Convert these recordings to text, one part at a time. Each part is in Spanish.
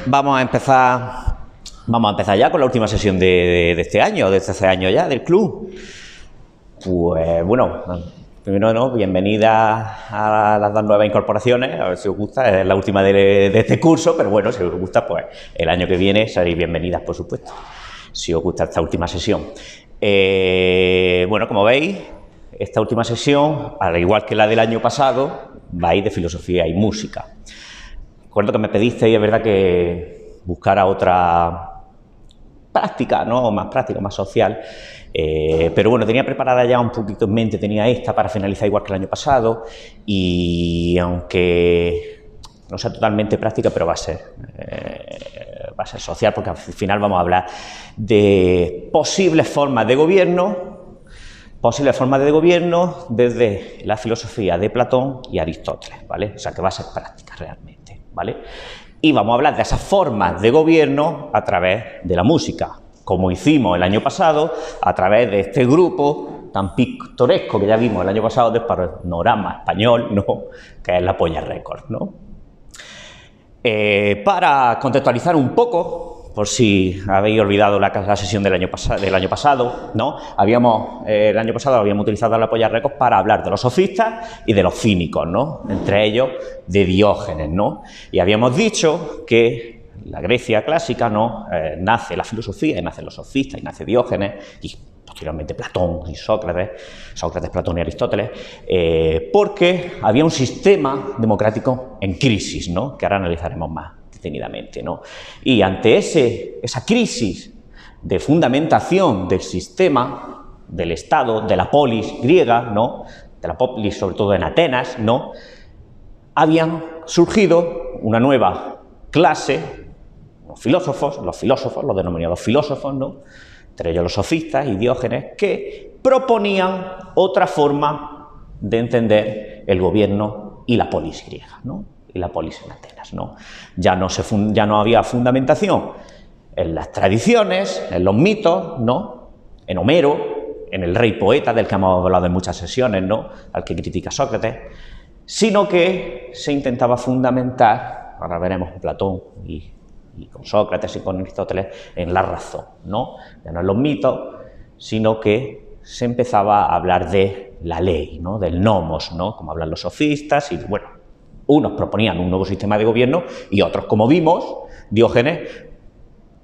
Vamos a empezar ya con la última sesión de este año, de este año ya, del club. Pues bueno, primero no, bienvenida a las dos nuevas incorporaciones, a ver si os gusta, es la última de este curso, pero bueno, si os gusta, pues el año que viene seréis bienvenidas, por supuesto, si os gusta esta última sesión. Bueno, como veis, esta última sesión, al igual que la del año pasado, va a ir de filosofía y música. Recuerdo que me pedisteis, es verdad, que buscara otra práctica, ¿no? Más práctica, más social, pero bueno, tenía preparada ya un poquito en mente, tenía esta para finalizar igual que el año pasado, y aunque no sea totalmente práctica, pero va a ser social, porque al final vamos a hablar de posibles formas de gobierno desde la filosofía de Platón y Aristóteles, ¿vale? O sea, que va a ser práctica realmente, ¿vale? Y vamos a hablar de esas formas de gobierno a través de la música, como hicimos el año pasado, a través de este grupo tan pintoresco que ya vimos el año pasado del panorama español, ¿no? Que es la Polla Records, ¿no? Para contextualizar un poco, por si habéis olvidado la sesión del año pasado, ¿no? El año pasado habíamos utilizado la Polla Records para hablar de los sofistas y de los cínicos, ¿no? Entre ellos de Diógenes, ¿no? Y habíamos dicho que la Grecia clásica, ¿no? Nace la filosofía y nacen los sofistas y nace Diógenes y posteriormente Platón y Sócrates, Platón y Aristóteles, porque había un sistema democrático en crisis, ¿no? Que ahora analizaremos más detenidamente, ¿no? Y ante esa crisis de fundamentación del sistema, del Estado, de la polis griega, ¿no? De la polis sobre todo en Atenas, ¿no? Habían surgido una nueva clase, los filósofos, los denominados filósofos, ¿no? Entre ellos los sofistas y Diógenes, que proponían otra forma de entender el gobierno y la polis griega, ¿no? Y la polis en Atenas, ¿no? Ya no había fundamentación en las tradiciones, en los mitos, ¿no? En Homero, en el rey poeta del que hemos hablado en muchas sesiones, ¿no? Al que critica Sócrates, sino que se intentaba fundamentar, ahora veremos con Platón y con Sócrates y con Aristóteles, en la razón, ¿no? Ya no en los mitos, sino que se empezaba a hablar de la ley, ¿no? Del nomos, ¿no? Como hablan los sofistas, y bueno, unos proponían un nuevo sistema de gobierno y otros, como vimos, Diógenes,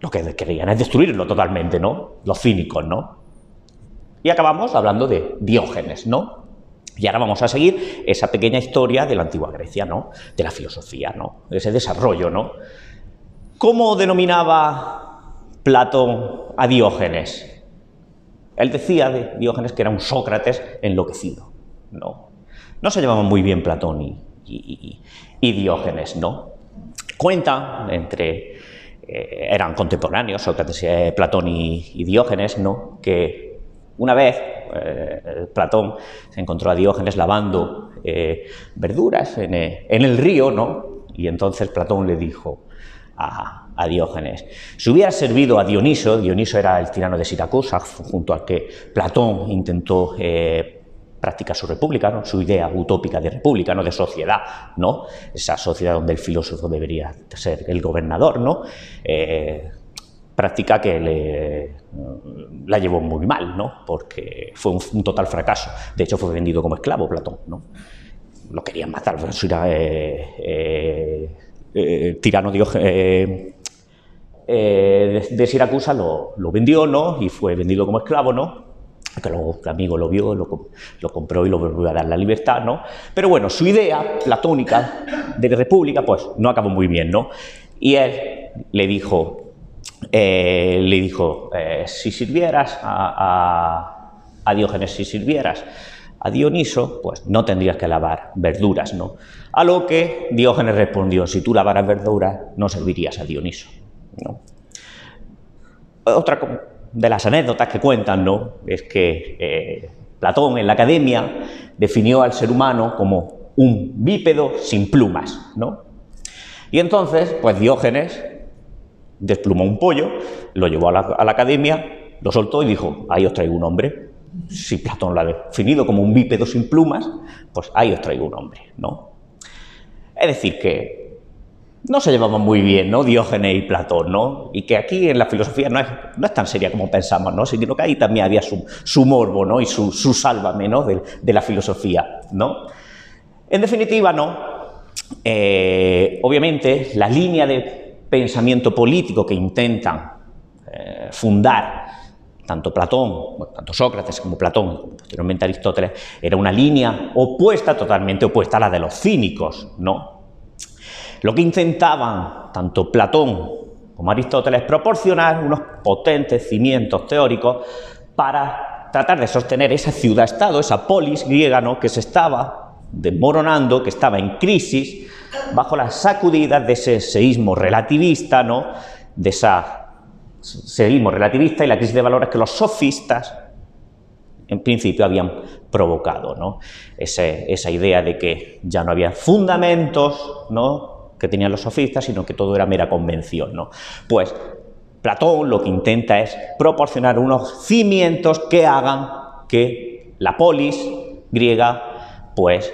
lo que querían es destruirlo totalmente, ¿no? Los cínicos, ¿no? Y acabamos hablando de Diógenes, ¿no? Y ahora vamos a seguir esa pequeña historia de la antigua Grecia, ¿no? De la filosofía, ¿no? Ese desarrollo, ¿no? ¿Cómo denominaba Platón a Diógenes? Él decía de Diógenes que era un Sócrates enloquecido, ¿no? No se llevaban muy bien Platón y Diógenes, ¿no? Cuentan eran contemporáneos, Sócrates, Platón y Diógenes, ¿no? Que una vez Platón se encontró a Diógenes lavando verduras en el río, ¿no? Y entonces Platón le dijo a Diógenes: si hubiera servido a Dioniso era el tirano de Siracusa, junto al que Platón intentó practicar su república, ¿no? Su idea utópica de república, ¿no? De sociedad, ¿no? Esa sociedad donde el filósofo debería ser el gobernador, ¿no? Práctica que la llevó muy mal, ¿no? Porque fue un total fracaso. De hecho, fue vendido como esclavo Platón, ¿no? Lo querían matar, tirano de Siracusa lo vendió, ¿no? Y fue vendido como esclavo, ¿no? Que luego el amigo lo vio, lo compró y lo volvió a dar la libertad, ¿no? Pero bueno, su idea platónica de república, pues no acabó muy bien, ¿no? Y él le dijo, si sirvieras a Diógenes, si sirvieras a Dioniso, pues no tendrías que lavar verduras, ¿no? A lo que Diógenes respondió: si tú lavaras verduras, no servirías a Dioniso, ¿no? Otra de las anécdotas que cuentan, ¿no? Es que Platón en la Academia definió al ser humano como un bípedo sin plumas, ¿no? Y entonces, pues Diógenes desplumó un pollo, lo llevó a la Academia, lo soltó y dijo: ahí os traigo un hombre. Si Platón lo ha definido como un bípedo sin plumas, pues ahí os traigo un hombre, ¿no? Es decir, que no se llevaban muy bien, ¿no? Diógenes y Platón, ¿no? Y que aquí en la filosofía no es tan seria como pensamos, ¿no? Sino que ahí también había su morbo, ¿no? Y su sálvame, ¿no? De la filosofía, ¿no? En definitiva, ¿no? Obviamente, la línea de pensamiento político que intentan fundar tanto Sócrates como Platón, posteriormente Aristóteles, era una línea totalmente opuesta a la de los cínicos, ¿no? Lo que intentaban tanto Platón como Aristóteles es proporcionar unos potentes cimientos teóricos para tratar de sostener esa ciudad-estado, esa polis griega, ¿no? Que se estaba desmoronando, que estaba en crisis, bajo las sacudidas de ese seísmo relativista, ¿no? De esa seísmo relativista y la crisis de valores que los sofistas, en principio, habían provocado, ¿no? Esa idea de que ya no había fundamentos, ¿no? Que tenían los sofistas, sino que todo era mera convención, ¿no? Pues Platón lo que intenta es proporcionar unos cimientos que hagan que la polis griega, pues,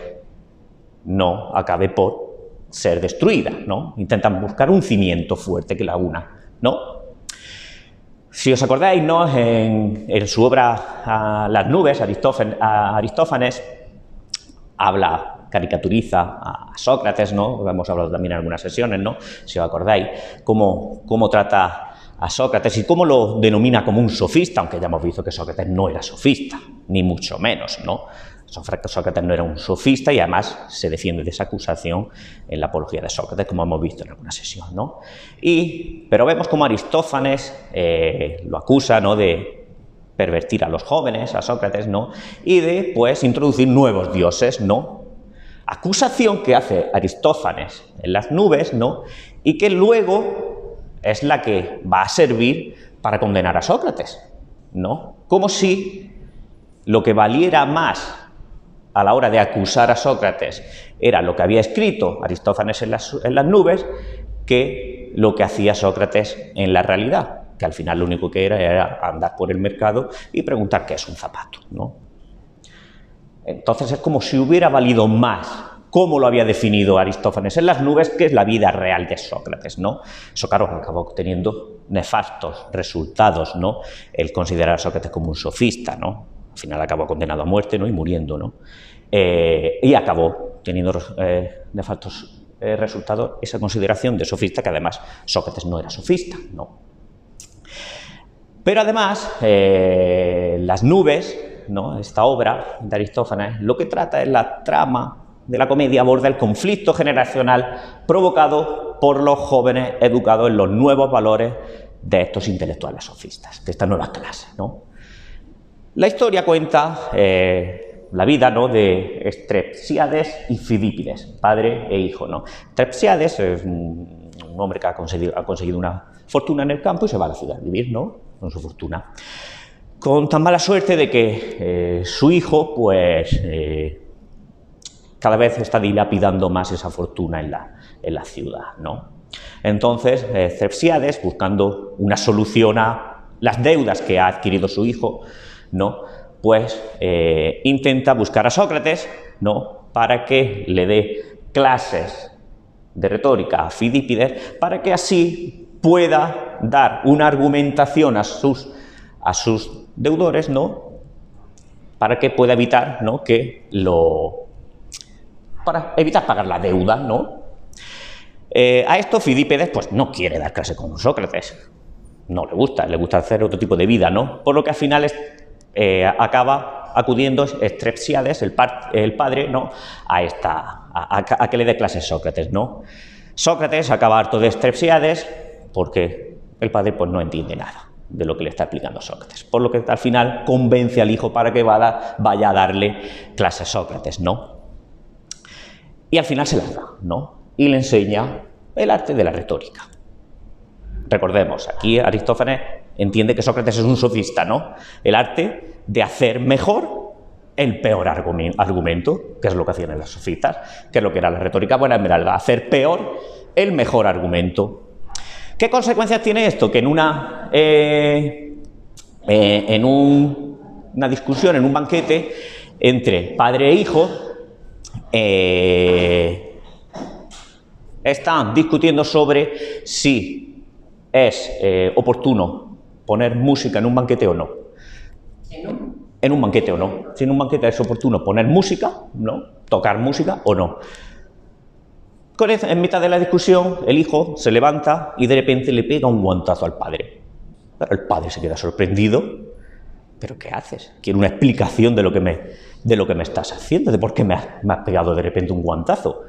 no acabe por ser destruida, ¿no? Intentan buscar un cimiento fuerte que la una, ¿no? Si os acordáis, ¿no? En su obra Las nubes, Aristófanes caricaturiza a Sócrates, ¿no? Hemos hablado también en algunas sesiones, ¿no? Si os acordáis, cómo trata a Sócrates y cómo lo denomina como un sofista, aunque ya hemos visto que Sócrates no era sofista, ni mucho menos, ¿no? Sócrates no era un sofista y además se defiende de esa acusación en la apología de Sócrates, como hemos visto en alguna sesión, ¿no? Pero vemos como Aristófanes lo acusa, ¿no? De pervertir a los jóvenes, a Sócrates, ¿no? Y de, pues, introducir nuevos dioses, ¿no? Acusación que hace Aristófanes en Las nubes, ¿no? Y que luego es la que va a servir para condenar a Sócrates, ¿no? Como si lo que valiera más a la hora de acusar a Sócrates era lo que había escrito Aristófanes en las nubes que lo que hacía Sócrates en la realidad, que al final lo único que era andar por el mercado y preguntar qué es un zapato, ¿no? Entonces es como si hubiera valido más cómo lo había definido Aristófanes en Las nubes, que es la vida real de Sócrates, ¿no? Eso, claro, acabó obteniendo nefastos resultados, ¿no? El considerar a Sócrates como un sofista, ¿no? Al final acabó condenado a muerte, ¿no? Y muriendo, ¿no? Y acabó teniendo nefastos resultados esa consideración de sofista, que además Sócrates no era sofista, ¿no? Pero además, Las nubes, ¿no? Esta obra de Aristófanes, lo que trata es la trama de la comedia, aborda el conflicto generacional provocado por los jóvenes educados en los nuevos valores de estos intelectuales sofistas, de esta nueva clase, ¿no? La historia cuenta la vida, ¿no? De Strepsiades y Fidípides, padre e hijo, ¿no? Strepsiades es un hombre que ha conseguido una fortuna en el campo y se va a la ciudad a vivir, ¿no? Con su fortuna. Con tan mala suerte de que su hijo, pues, cada vez está dilapidando más esa fortuna en la ciudad, ¿no? Entonces, Strepsiades, buscando una solución a las deudas que ha adquirido su hijo, ¿no? Pues intenta buscar a Sócrates, ¿no? Para que le dé clases de retórica a Fidípides, para que así pueda dar una argumentación a sus deudores, ¿no? Para que pueda evitar, ¿no? Para evitar pagar la deuda, ¿no? A esto Fidípides, pues, no quiere dar clase con Sócrates. No le gusta hacer otro tipo de vida, ¿no? Por lo que al final acaba acudiendo Strepsiades, el padre, ¿no? A que le dé clases Sócrates, ¿no? Sócrates acaba harto de Strepsiades porque el padre, pues, no entiende nada de lo que le está explicando Sócrates. Por lo que al final convence al hijo para que vaya a darle clases Sócrates, ¿no? Y al final se las da, ¿no? Y le enseña el arte de la retórica. Recordemos, aquí Aristófanes entiende que Sócrates es un sofista, ¿no? El arte de hacer mejor el peor argumento, que es lo que hacían los sofistas, que es lo que era la retórica buena esmeralda, hacer peor el mejor argumento. ¿Qué consecuencias tiene esto? Que en una discusión, en un banquete entre padre e hijo, Están discutiendo sobre si es oportuno poner música en un banquete o no. En un banquete o no. Si en un banquete es oportuno poner música, ¿no? Tocar música o no. En mitad de la discusión, el hijo se levanta y de repente le pega un guantazo al padre. Pero el padre se queda sorprendido. ¿Pero qué haces? Quiero una explicación de lo que me estás haciendo, de por qué me has pegado de repente un guantazo.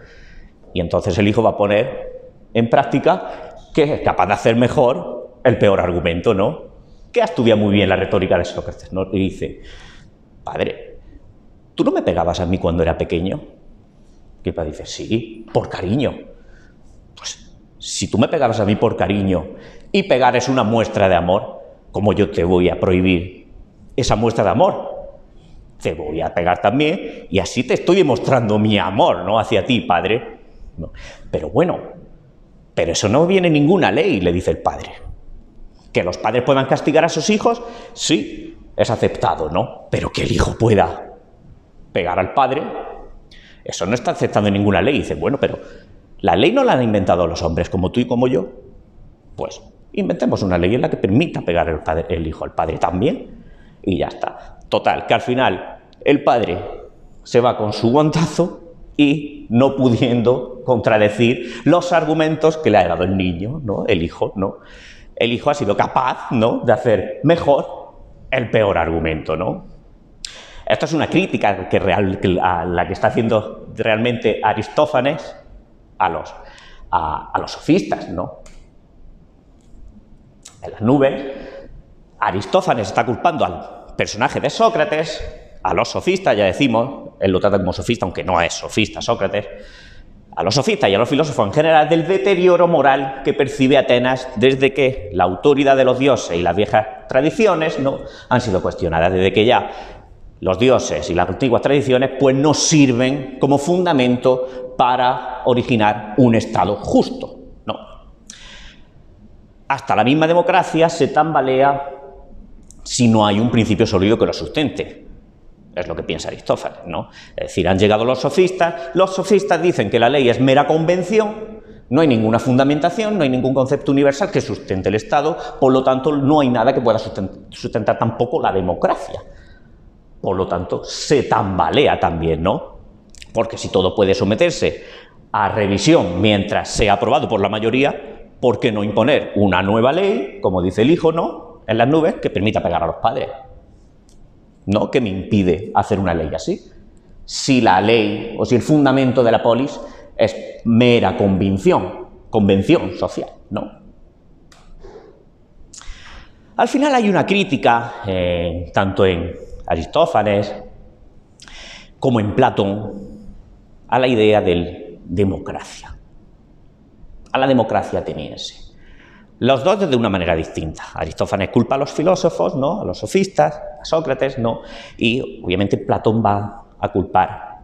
Y entonces el hijo va a poner en práctica que es capaz de hacer mejor el peor argumento, ¿no? Que ha estudiado muy bien la retórica de Sócrates, ¿no? Y dice, padre, ¿tú no me pegabas a mí cuando era pequeño? Y el padre dice, sí, por cariño. Pues, si tú me pegabas a mí por cariño y pegar es una muestra de amor, ¿cómo yo te voy a prohibir esa muestra de amor? Te voy a pegar también y así te estoy demostrando mi amor, ¿no? Hacia ti, padre. No. Pero bueno, pero eso no viene en ninguna ley, le dice el padre. ¿Que los padres puedan castigar a sus hijos? Sí, es aceptado, ¿no? Pero que el hijo pueda pegar al padre, eso no está aceptado en ninguna ley. Y dice, bueno, pero la ley no la han inventado los hombres como tú y como yo. Pues inventemos una ley en la que permita pegar el hijo al padre también. Y ya está. Total, que al final el padre se va con su guantazo y no pudiendo contradecir los argumentos que le ha dado el niño, ¿no? El hijo, ¿no? El hijo ha sido capaz, ¿no?, de hacer mejor el peor argumento, ¿no? Esto es una crítica a la que está haciendo realmente Aristófanes a los sofistas, ¿no? En las nubes, Aristófanes está culpando al personaje de Sócrates, a los sofistas, ya decimos, él lo trata como sofista, aunque no es sofista Sócrates, a los sofistas y a los filósofos en general del deterioro moral que percibe Atenas desde que la autoridad de los dioses y las viejas tradiciones, ¿no?, han sido cuestionadas, desde que ya los dioses y las antiguas tradiciones pues no sirven como fundamento para originar un Estado justo, ¿no? Hasta la misma democracia se tambalea si no hay un principio sólido que lo sustente. Es lo que piensa Aristófanes, ¿no? Es decir, han llegado los sofistas dicen que la ley es mera convención, no hay ninguna fundamentación, no hay ningún concepto universal que sustente el Estado, por lo tanto no hay nada que pueda sustentar tampoco la democracia. Por lo tanto, se tambalea también, ¿no? Porque si todo puede someterse a revisión mientras sea aprobado por la mayoría, ¿por qué no imponer una nueva ley, como dice el hijo, ¿no?, en las nubes, que permita pegar a los padres? ¿No? ¿Qué me impide hacer una ley así? Si la ley o si el fundamento de la polis es mera convención social, ¿no? Al final hay una crítica, tanto en Aristófanes como en Platón, a la idea de democracia, a la democracia ateniense. Los dos de una manera distinta. Aristófanes culpa a los filósofos, ¿no?, a los sofistas, a Sócrates, ¿no?, y obviamente Platón va a culpar,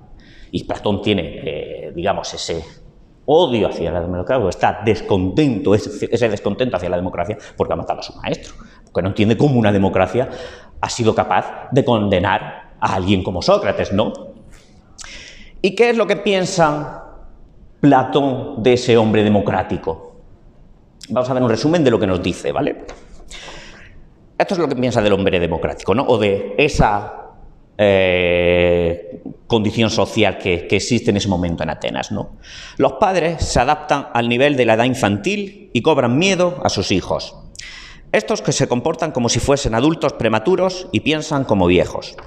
y Platón tiene, digamos, ese odio hacia la democracia, está descontento, ese descontento hacia la democracia porque ha matado a su maestro, porque no entiende cómo una democracia ha sido capaz de condenar a alguien como Sócrates, ¿no? ¿Y qué es lo que piensa Platón de ese hombre democrático? Vamos a ver un resumen de lo que nos dice, ¿vale? Esto es lo que piensa del hombre democrático, ¿no?, o de esa condición social que existe en ese momento en Atenas, ¿no? Los padres se adaptan al nivel de la edad infantil y cobran miedo a sus hijos. Estos que se comportan como si fuesen adultos prematuros y piensan como viejos.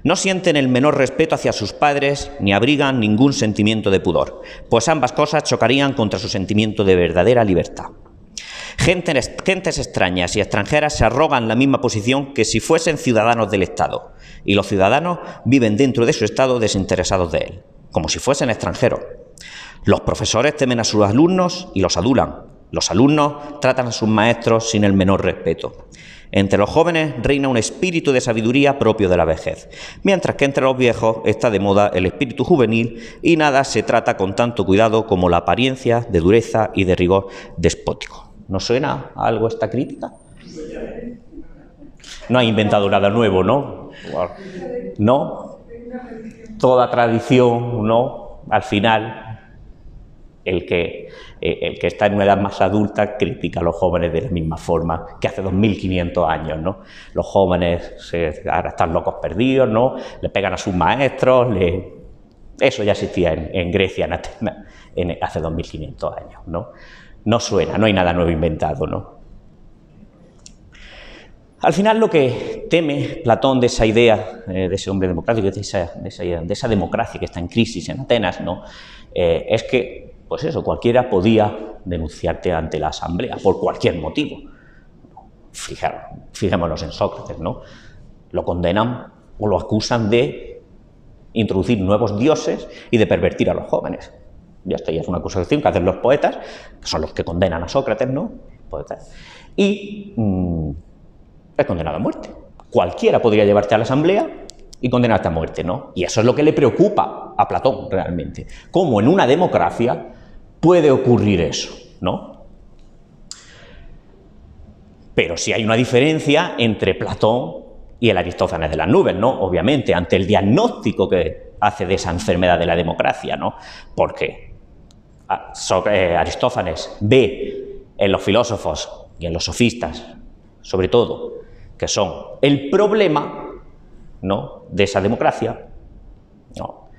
No sienten el menor respeto hacia sus padres ni abrigan ningún sentimiento de pudor, pues ambas cosas chocarían contra su sentimiento de verdadera libertad. Gentes extrañas y extranjeras se arrogan la misma posición que si fuesen ciudadanos del Estado, y los ciudadanos viven dentro de su Estado desinteresados de él, como si fuesen extranjeros. Los profesores temen a sus alumnos y los adulan. Los alumnos tratan a sus maestros sin el menor respeto. Entre los jóvenes reina un espíritu de sabiduría propio de la vejez, mientras que entre los viejos está de moda el espíritu juvenil y nada se trata con tanto cuidado como la apariencia de dureza y de rigor despótico. ¿No suena a algo esta crítica? No ha inventado nada nuevo, ¿no? ¿No? Toda tradición, ¿no?, al final el que está en una edad más adulta critica a los jóvenes de la misma forma que hace 2500 años, ¿no? Los jóvenes ahora están locos perdidos, ¿no? Le pegan a sus maestros, eso ya existía en Grecia, en Atenas, hace 2500 años, ¿no? No suena, no hay nada nuevo inventado, ¿no? Al final lo que teme Platón de esa idea, de ese hombre democrático, de esa democracia que está en crisis en Atenas, ¿no? Es que, pues eso, cualquiera podía denunciarte ante la asamblea por cualquier motivo. Fijémonos en Sócrates, ¿no? Lo condenan o lo acusan de introducir nuevos dioses y de pervertir a los jóvenes. Ya está, ya es una acusación que hacen los poetas, que son los que condenan a Sócrates, ¿no? Poetas. Y es condenado a muerte. Cualquiera podría llevarte a la asamblea y condenarte a muerte, ¿no? Y eso es lo que le preocupa a Platón realmente. ¿Cómo en una democracia puede ocurrir eso, ¿no? Pero sí hay una diferencia entre Platón y el Aristófanes de las nubes, ¿no? Obviamente, ante el diagnóstico que hace de esa enfermedad de la democracia, ¿no? Porque Aristófanes ve en los filósofos y en los sofistas, sobre todo, que son el problema, ¿no?, de esa democracia, ¿no?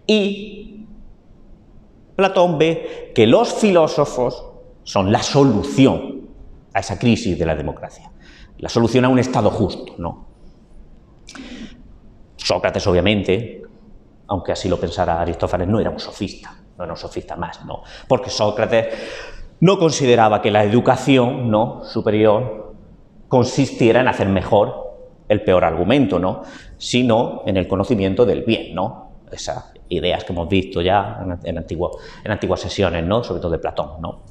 Y Platón ve que los filósofos son la solución a esa crisis de la democracia, la solución a un estado justo, ¿no? Sócrates, obviamente, aunque así lo pensara Aristófanes, no era un sofista, no era un sofista más, ¿no? Porque Sócrates no consideraba que la educación, ¿no?, superior consistiera en hacer mejor el peor argumento, ¿no?, sino en el conocimiento del bien, ¿no? Esas ideas que hemos visto ya en antiguas sesiones, ¿no?, sobre todo de Platón, ¿no?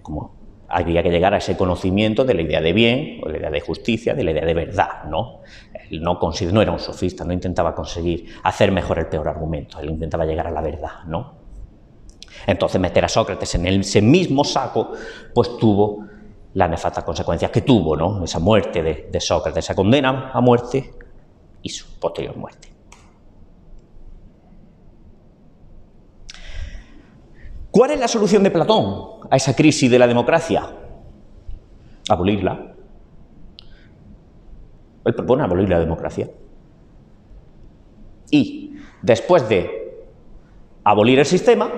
Como había que llegar a ese conocimiento de la idea de bien, o de la idea de justicia, de la idea de verdad, ¿no? Él no era un sofista, no intentaba conseguir hacer mejor el peor argumento, él intentaba llegar a la verdad, ¿no? Entonces meter a Sócrates en ese mismo saco, pues tuvo la nefasta consecuencia que tuvo, ¿no?, esa muerte de Sócrates, esa condena a muerte y su posterior muerte. ¿Cuál es la solución de Platón a esa crisis de la democracia? Abolirla. Él propone abolir la democracia. Y después de abolir el sistema,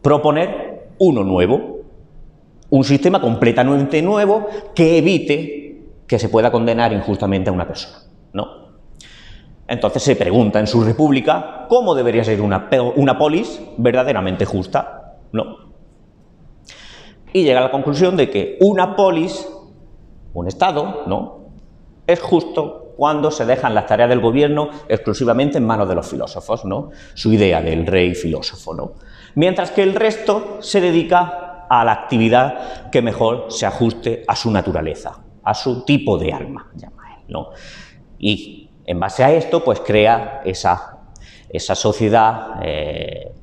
proponer uno nuevo. Un sistema completamente nuevo que evite que se pueda condenar injustamente a una persona, ¿no? Entonces se pregunta en su república cómo debería ser una polis verdaderamente justa, ¿no? Y llega a la conclusión de que una polis, un estado, ¿no?, es justo cuando se dejan las tareas del gobierno exclusivamente en manos de los filósofos, ¿no? Su idea del rey filósofo, ¿no? Mientras que el resto se dedica a la actividad que mejor se ajuste a su naturaleza, a su tipo de alma, llama él, ¿no? Y en base a esto, pues crea esa sociedad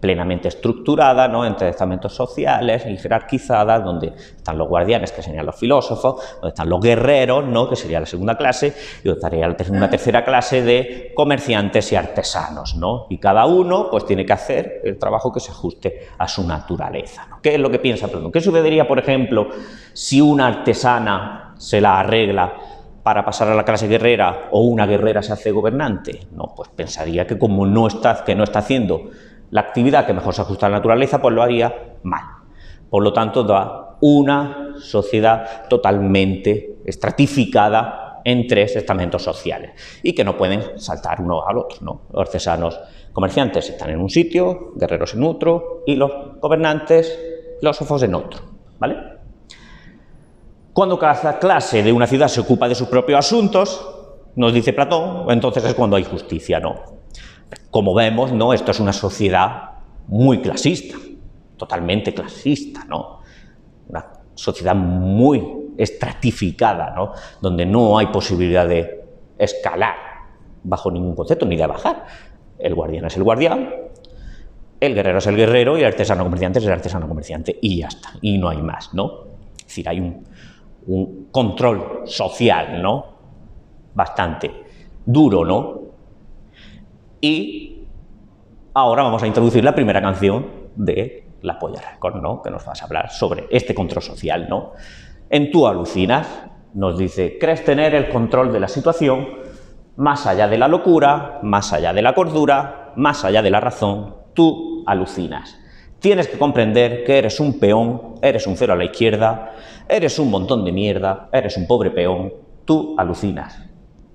plenamente estructurada, ¿no?, entre estamentos sociales y jerarquizadas, donde están los guardianes, que serían los filósofos, donde están los guerreros, ¿no?, que sería la segunda clase, y donde estaría una tercera clase de comerciantes y artesanos, ¿no? Y cada uno pues tiene que hacer el trabajo que se ajuste a su naturaleza, ¿no? ¿Qué es lo que piensa Platón? ¿Qué sucedería, por ejemplo, si una artesana se la arregla para pasar a la clase guerrera, o una guerrera se hace gobernante? No, pues pensaría que como no está haciendo la actividad que mejor se ajusta a la naturaleza, pues lo haría mal. Por lo tanto, da una sociedad totalmente estratificada en tres estamentos sociales y que no pueden saltar uno al otro, ¿no? Los artesanos, comerciantes están en un sitio, guerreros en otro, y los gobernantes, filósofos en otro, ¿vale? Cuando cada clase de una ciudad se ocupa de sus propios asuntos, nos dice Platón, entonces es cuando hay justicia, ¿no? Como vemos, ¿no?, esto es una sociedad muy clasista, totalmente clasista, ¿no? Una sociedad muy estratificada, ¿no?, donde no hay posibilidad de escalar bajo ningún concepto, ni de bajar. El guardián es el guardián, el guerrero es el guerrero y el artesano comerciante es el artesano comerciante, y ya está, y no hay más, ¿no? Es decir, hay un control social, ¿no?, bastante duro, ¿no? Y ahora vamos a introducir la primera canción de la Polla Records, ¿no? Que nos vas a hablar sobre este control social, ¿no? En Tú alucinas, nos dice, crees tener el control de la situación más allá de la locura, más allá de la cordura, más allá de la razón, tú alucinas. Tienes que comprender que eres un peón, eres un cero a la izquierda, eres un montón de mierda, eres un pobre peón, tú alucinas.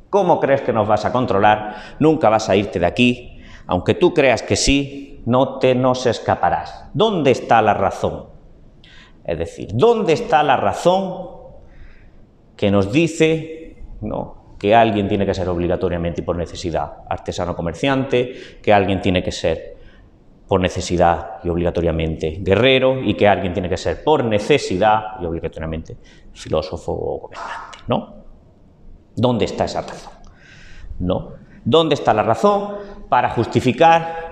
¿Cómo crees que nos vas a controlar? Nunca vas a irte de aquí. Aunque tú creas que sí, no te nos escaparás. ¿Dónde está la razón? Es decir, ¿dónde está la razón que nos dice, ¿no?, que alguien tiene que ser obligatoriamente y por necesidad artesano comerciante, que alguien tiene que ser por necesidad y obligatoriamente guerrero, y que alguien tiene que ser por necesidad y obligatoriamente filósofo o gobernante, ¿no? ¿Dónde está esa razón? ¿No? ¿Dónde está la razón para justificar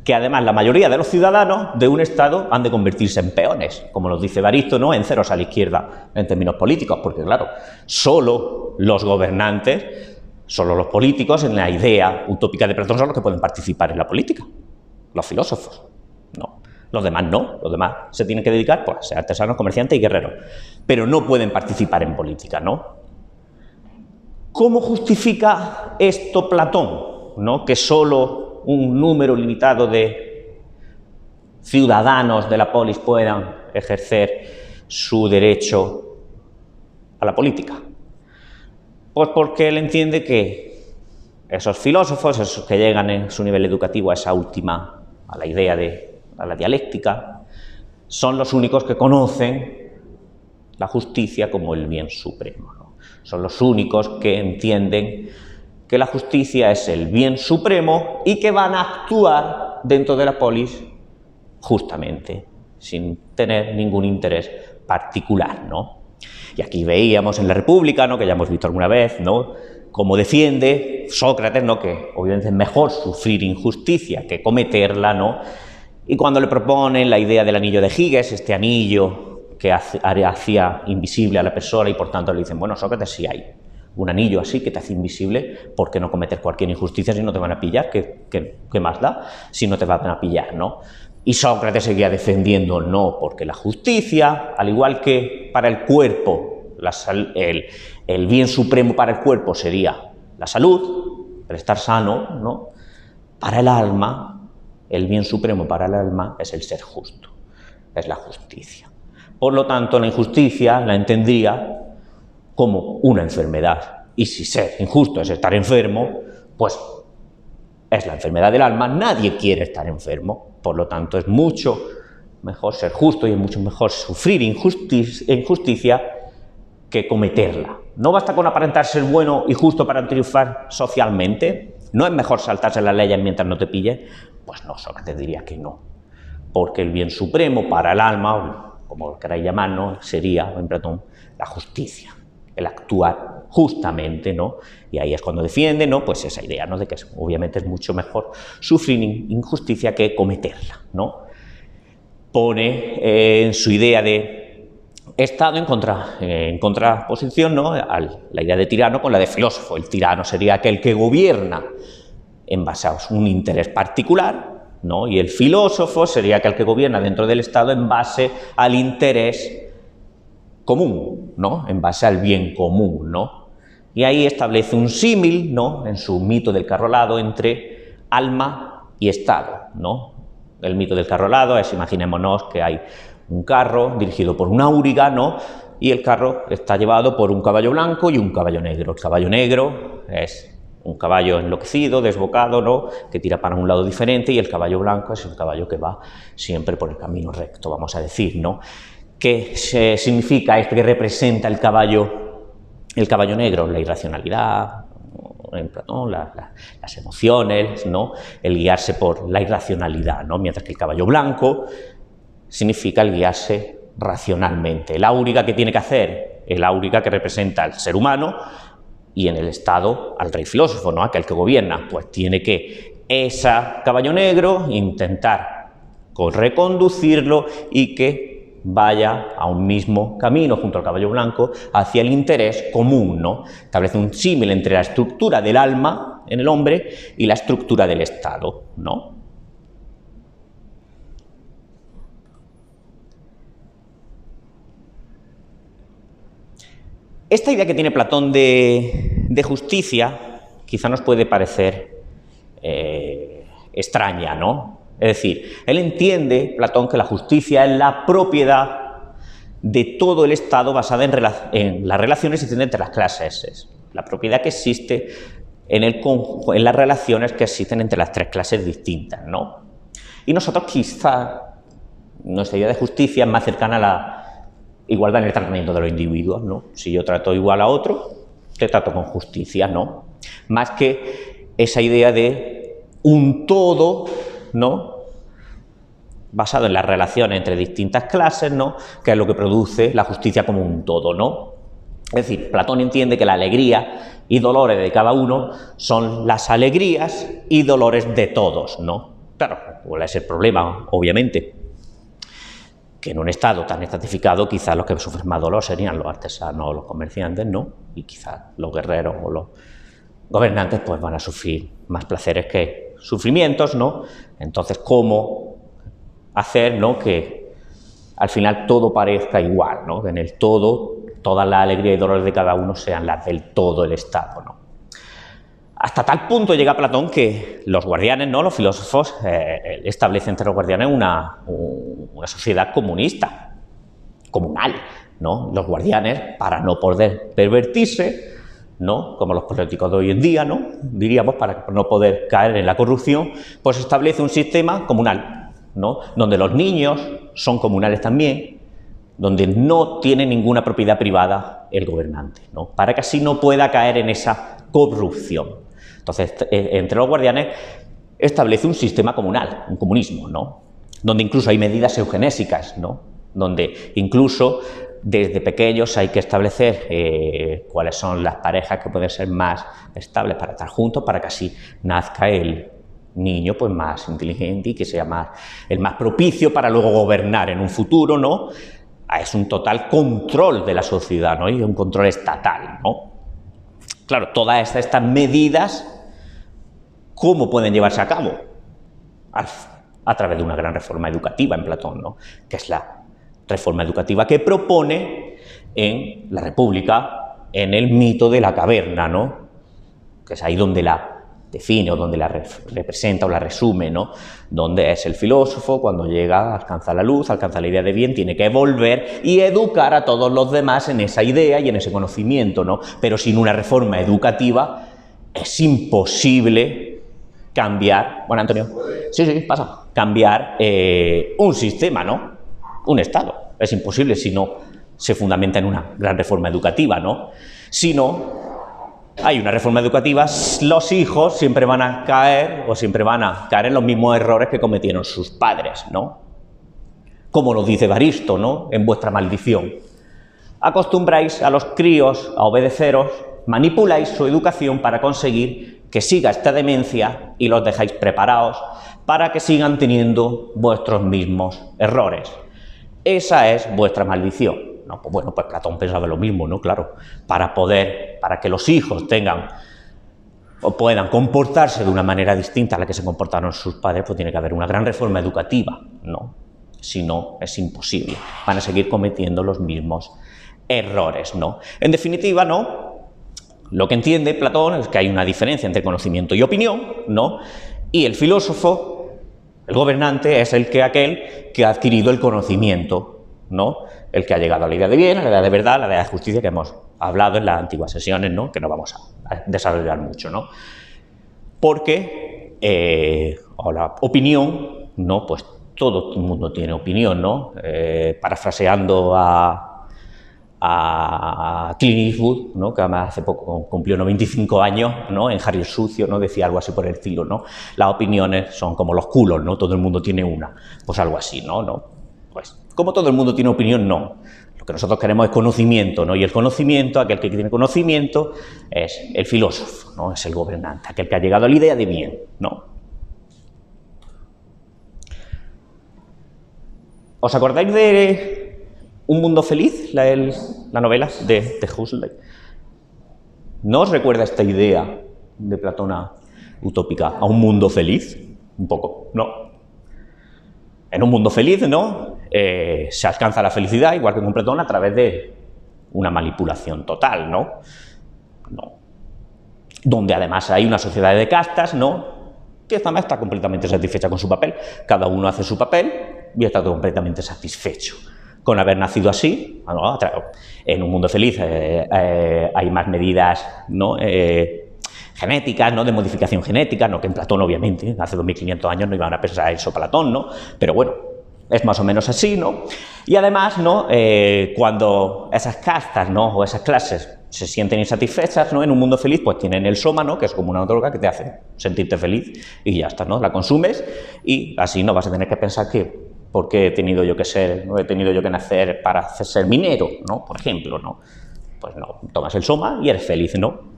que además la mayoría de los ciudadanos de un Estado han de convertirse en peones, como nos dice Evaristo, ¿no?, en ceros a la izquierda en términos políticos? Porque claro, solo los gobernantes, solo los políticos en la idea utópica de Platón son los que pueden participar en la política. Los filósofos, no. Los demás no, los demás se tienen que dedicar pues, a ser artesanos, comerciantes y guerreros, pero no pueden participar en política, ¿no? ¿Cómo justifica esto Platón, ¿no?, que solo un número limitado de ciudadanos de la polis puedan ejercer su derecho a la política? Pues porque él entiende que esos filósofos, esos que llegan en su nivel educativo a esa última, a la idea a la dialéctica, son los únicos que conocen la justicia como el bien supremo, ¿no? Son los únicos que entienden que la justicia es el bien supremo y que van a actuar dentro de la polis justamente, sin tener ningún interés particular, ¿no? Y aquí veíamos en la República, ¿no?, que ya hemos visto alguna vez, ¿no?, cómo defiende Sócrates, ¿no?, que obviamente es mejor sufrir injusticia que cometerla, ¿no? Y cuando le proponen la idea del anillo de Giges, este anillo que hacía invisible a la persona, y por tanto le dicen, bueno, Sócrates, si hay un anillo así que te hace invisible, ¿por qué no cometer cualquier injusticia si no te van a pillar? ¿Qué más da si no te van a pillar, no? Y Sócrates seguía defendiendo, no, porque la justicia, al igual que para el cuerpo, el bien supremo para el cuerpo sería la salud, el estar sano, ¿no?, para el alma, el bien supremo para el alma es el ser justo, es la justicia. Por lo tanto, la injusticia la entendría como una enfermedad, y si ser injusto es estar enfermo, pues es la enfermedad del alma. Nadie quiere estar enfermo, por lo tanto es mucho mejor ser justo y es mucho mejor sufrir injusticia que cometerla. ¿No basta con aparentar ser bueno y justo para triunfar socialmente? ¿No es mejor saltarse las leyes mientras no te pillen? Pues no, Sócrates diría que no, porque el bien supremo para el alma, como lo queráis llamar, ¿no?, sería, en Platón, la justicia, el actuar justamente, ¿no? Y ahí es cuando defiende, ¿no?, pues esa idea, ¿no?, de que obviamente es mucho mejor sufrir injusticia que cometerla, ¿no? Pone en su idea de Estado en contraposición, ¿no?, a la idea de tirano con la de filósofo. El tirano sería aquel que gobierna en base a un interés particular, ¿no?, y el filósofo sería aquel que gobierna dentro del Estado en base al interés común, ¿no?, en base al bien común, ¿no? Y ahí establece un símil, ¿no?, en su mito del carro alado entre alma y Estado, ¿no? El mito del carro alado es, imaginémonos que hay un carro dirigido por un auriga, ¿no?, y el carro está llevado por un caballo blanco y un caballo negro. El caballo negro es un caballo enloquecido, desbocado, ¿no?, que tira para un lado diferente, y el caballo blanco es un caballo que va siempre por el camino recto, vamos a decir, ¿no? ¿Qué significa esto que representa el caballo negro? La irracionalidad, en Platón, las emociones, ¿no?, el guiarse por la irracionalidad, ¿no?, mientras que el caballo blanco significa el guiarse racionalmente. El auriga, ¿qué tiene que hacer? El auriga, que representa al ser humano, y en el Estado al rey filósofo, ¿no?, aquel que gobierna, pues tiene que ese caballo negro intentar reconducirlo y que vaya a un mismo camino junto al caballo blanco hacia el interés común, ¿no? Establece un símil entre la estructura del alma en el hombre y la estructura del Estado, ¿no? Esta idea que tiene Platón de justicia quizá nos puede parecer extraña, ¿no? Es decir, él entiende, Platón, que la justicia es la propiedad de todo el Estado basada en las relaciones existentes entre las clases. Es la propiedad que existe en las relaciones que existen entre las tres clases distintas, ¿no? Y nosotros quizá, nuestra idea de justicia es más cercana a la igualdad en el tratamiento de los individuos, ¿no? Si yo trato igual a otro, te trato con justicia, ¿no? Más que esa idea de un todo, ¿no?, basado en las relaciones entre distintas clases, ¿no?, que es lo que produce la justicia como un todo, ¿no? Es decir, Platón entiende que la alegría y dolores de cada uno son las alegrías y dolores de todos, ¿no? Claro, ¿cuál es el problema? Obviamente, que en un estado tan estratificado quizás los que sufren más dolor serían los artesanos o los comerciantes, ¿no? Y quizás los guerreros o los gobernantes pues van a sufrir más placeres que sufrimientos, ¿no? Entonces, ¿cómo hacer, ¿no?, que al final todo parezca igual, ¿no? Que en el todo, toda la alegría y dolores de cada uno sean las del todo el Estado, ¿no? Hasta tal punto llega Platón que los guardianes, ¿no?, los filósofos, establecen entre los guardianes una sociedad comunista, comunal, ¿no? Los guardianes, para no poder pervertirse, ¿no?, como los políticos de hoy en día, ¿no?, diríamos, para no poder caer en la corrupción, pues establece un sistema comunal, ¿no?, donde los niños son comunales también, donde no tiene ninguna propiedad privada el gobernante, ¿no?, para que así no pueda caer en esa corrupción. Entonces, entre los guardianes establece un sistema comunal, un comunismo, ¿no?, donde incluso hay medidas eugenésicas, ¿no?, donde incluso desde pequeños hay que establecer cuáles son las parejas que pueden ser más estables para estar juntos, para que así nazca el niño pues más inteligente y que sea el más propicio para luego gobernar en un futuro, ¿no? Es un total control de la sociedad, ¿no?, y un control estatal, ¿no? Claro, todas estas medidas, ¿cómo pueden llevarse a cabo? A través de una gran reforma educativa en Platón, ¿no?, que es la reforma educativa que propone en la República, en el mito de la caverna, ¿no?, que es ahí donde la define o donde la representa o la resume, ¿no?, donde es el filósofo, cuando llega, alcanza la luz, alcanza la idea de bien, tiene que volver y educar a todos los demás en esa idea y en ese conocimiento, ¿no? Pero sin una reforma educativa es imposible cambiar, bueno, Antonio, sí, pasa, cambiar un sistema, ¿no?, un Estado. Es imposible si no se fundamenta en una gran reforma educativa, ¿no? Si no hay una reforma educativa, los hijos siempre van a caer en los mismos errores que cometieron sus padres, ¿no? Como nos dice Evaristo, ¿no?, en vuestra maldición. Acostumbráis a los críos a obedeceros, manipuláis su educación para conseguir que siga esta demencia y los dejáis preparados para que sigan teniendo vuestros mismos errores. Esa es vuestra maldición. No, pues bueno, pues Platón pensaba lo mismo, ¿no? Claro, para que los hijos tengan o puedan comportarse de una manera distinta a la que se comportaron sus padres, pues tiene que haber una gran reforma educativa, ¿no? Si no, es imposible. Van a seguir cometiendo los mismos errores, ¿no? En definitiva, ¿no?, lo que entiende Platón es que hay una diferencia entre conocimiento y opinión, ¿no? Y el filósofo, el gobernante, es aquel que ha adquirido el conocimiento, ¿no?, el que ha llegado a la idea de bien, a la idea de verdad, a la idea de justicia que hemos hablado en las antiguas sesiones, ¿no?, que no vamos a desarrollar mucho, ¿no? Porque la opinión, ¿no?, pues todo el mundo tiene opinión, ¿no? Parafraseando a Clint Eastwood, ¿no?, que además hace poco cumplió 95 años, ¿no?, en Harry el Sucio, ¿no?, decía algo así por el estilo, ¿no? Las opiniones son como los culos, ¿no?, todo el mundo tiene una, pues algo así, ¿no? Pues como todo el mundo tiene opinión, no. Lo que nosotros queremos es conocimiento, ¿no? Y el conocimiento, aquel que tiene conocimiento, es el filósofo, ¿no?, es el gobernante, aquel que ha llegado a la idea de bien, ¿no? ¿Os acordáis de Un mundo feliz, la novela de Huxley? ¿No os recuerda esta idea de Platón utópica a un mundo feliz? Un poco, ¿no? En un mundo feliz, ¿no?, se alcanza la felicidad, igual que con Platón, a través de una manipulación total, ¿no? No. Donde además hay una sociedad de castas, ¿no?, que además está completamente satisfecha con su papel. Cada uno hace su papel y está completamente satisfecho con haber nacido así. ¿No? En un mundo feliz hay más medidas, ¿no?, genéticas, ¿no?, de modificación genética, no que en Platón, obviamente, hace 2500 años no iban a pensar eso Platón, ¿no?, pero bueno, es más o menos así, ¿no? Y además, ¿no?, cuando esas castas, ¿no?, o esas clases se sienten insatisfechas, ¿no?, en un mundo feliz, pues tienen el soma, ¿no?, que es como una droga que te hace sentirte feliz y ya está, ¿no?, la consumes y así no vas a tener que pensar que ¿por qué he tenido yo que nacer para ser minero, ¿no?, por ejemplo, ¿no? Pues no, tomas el soma y eres feliz, ¿no?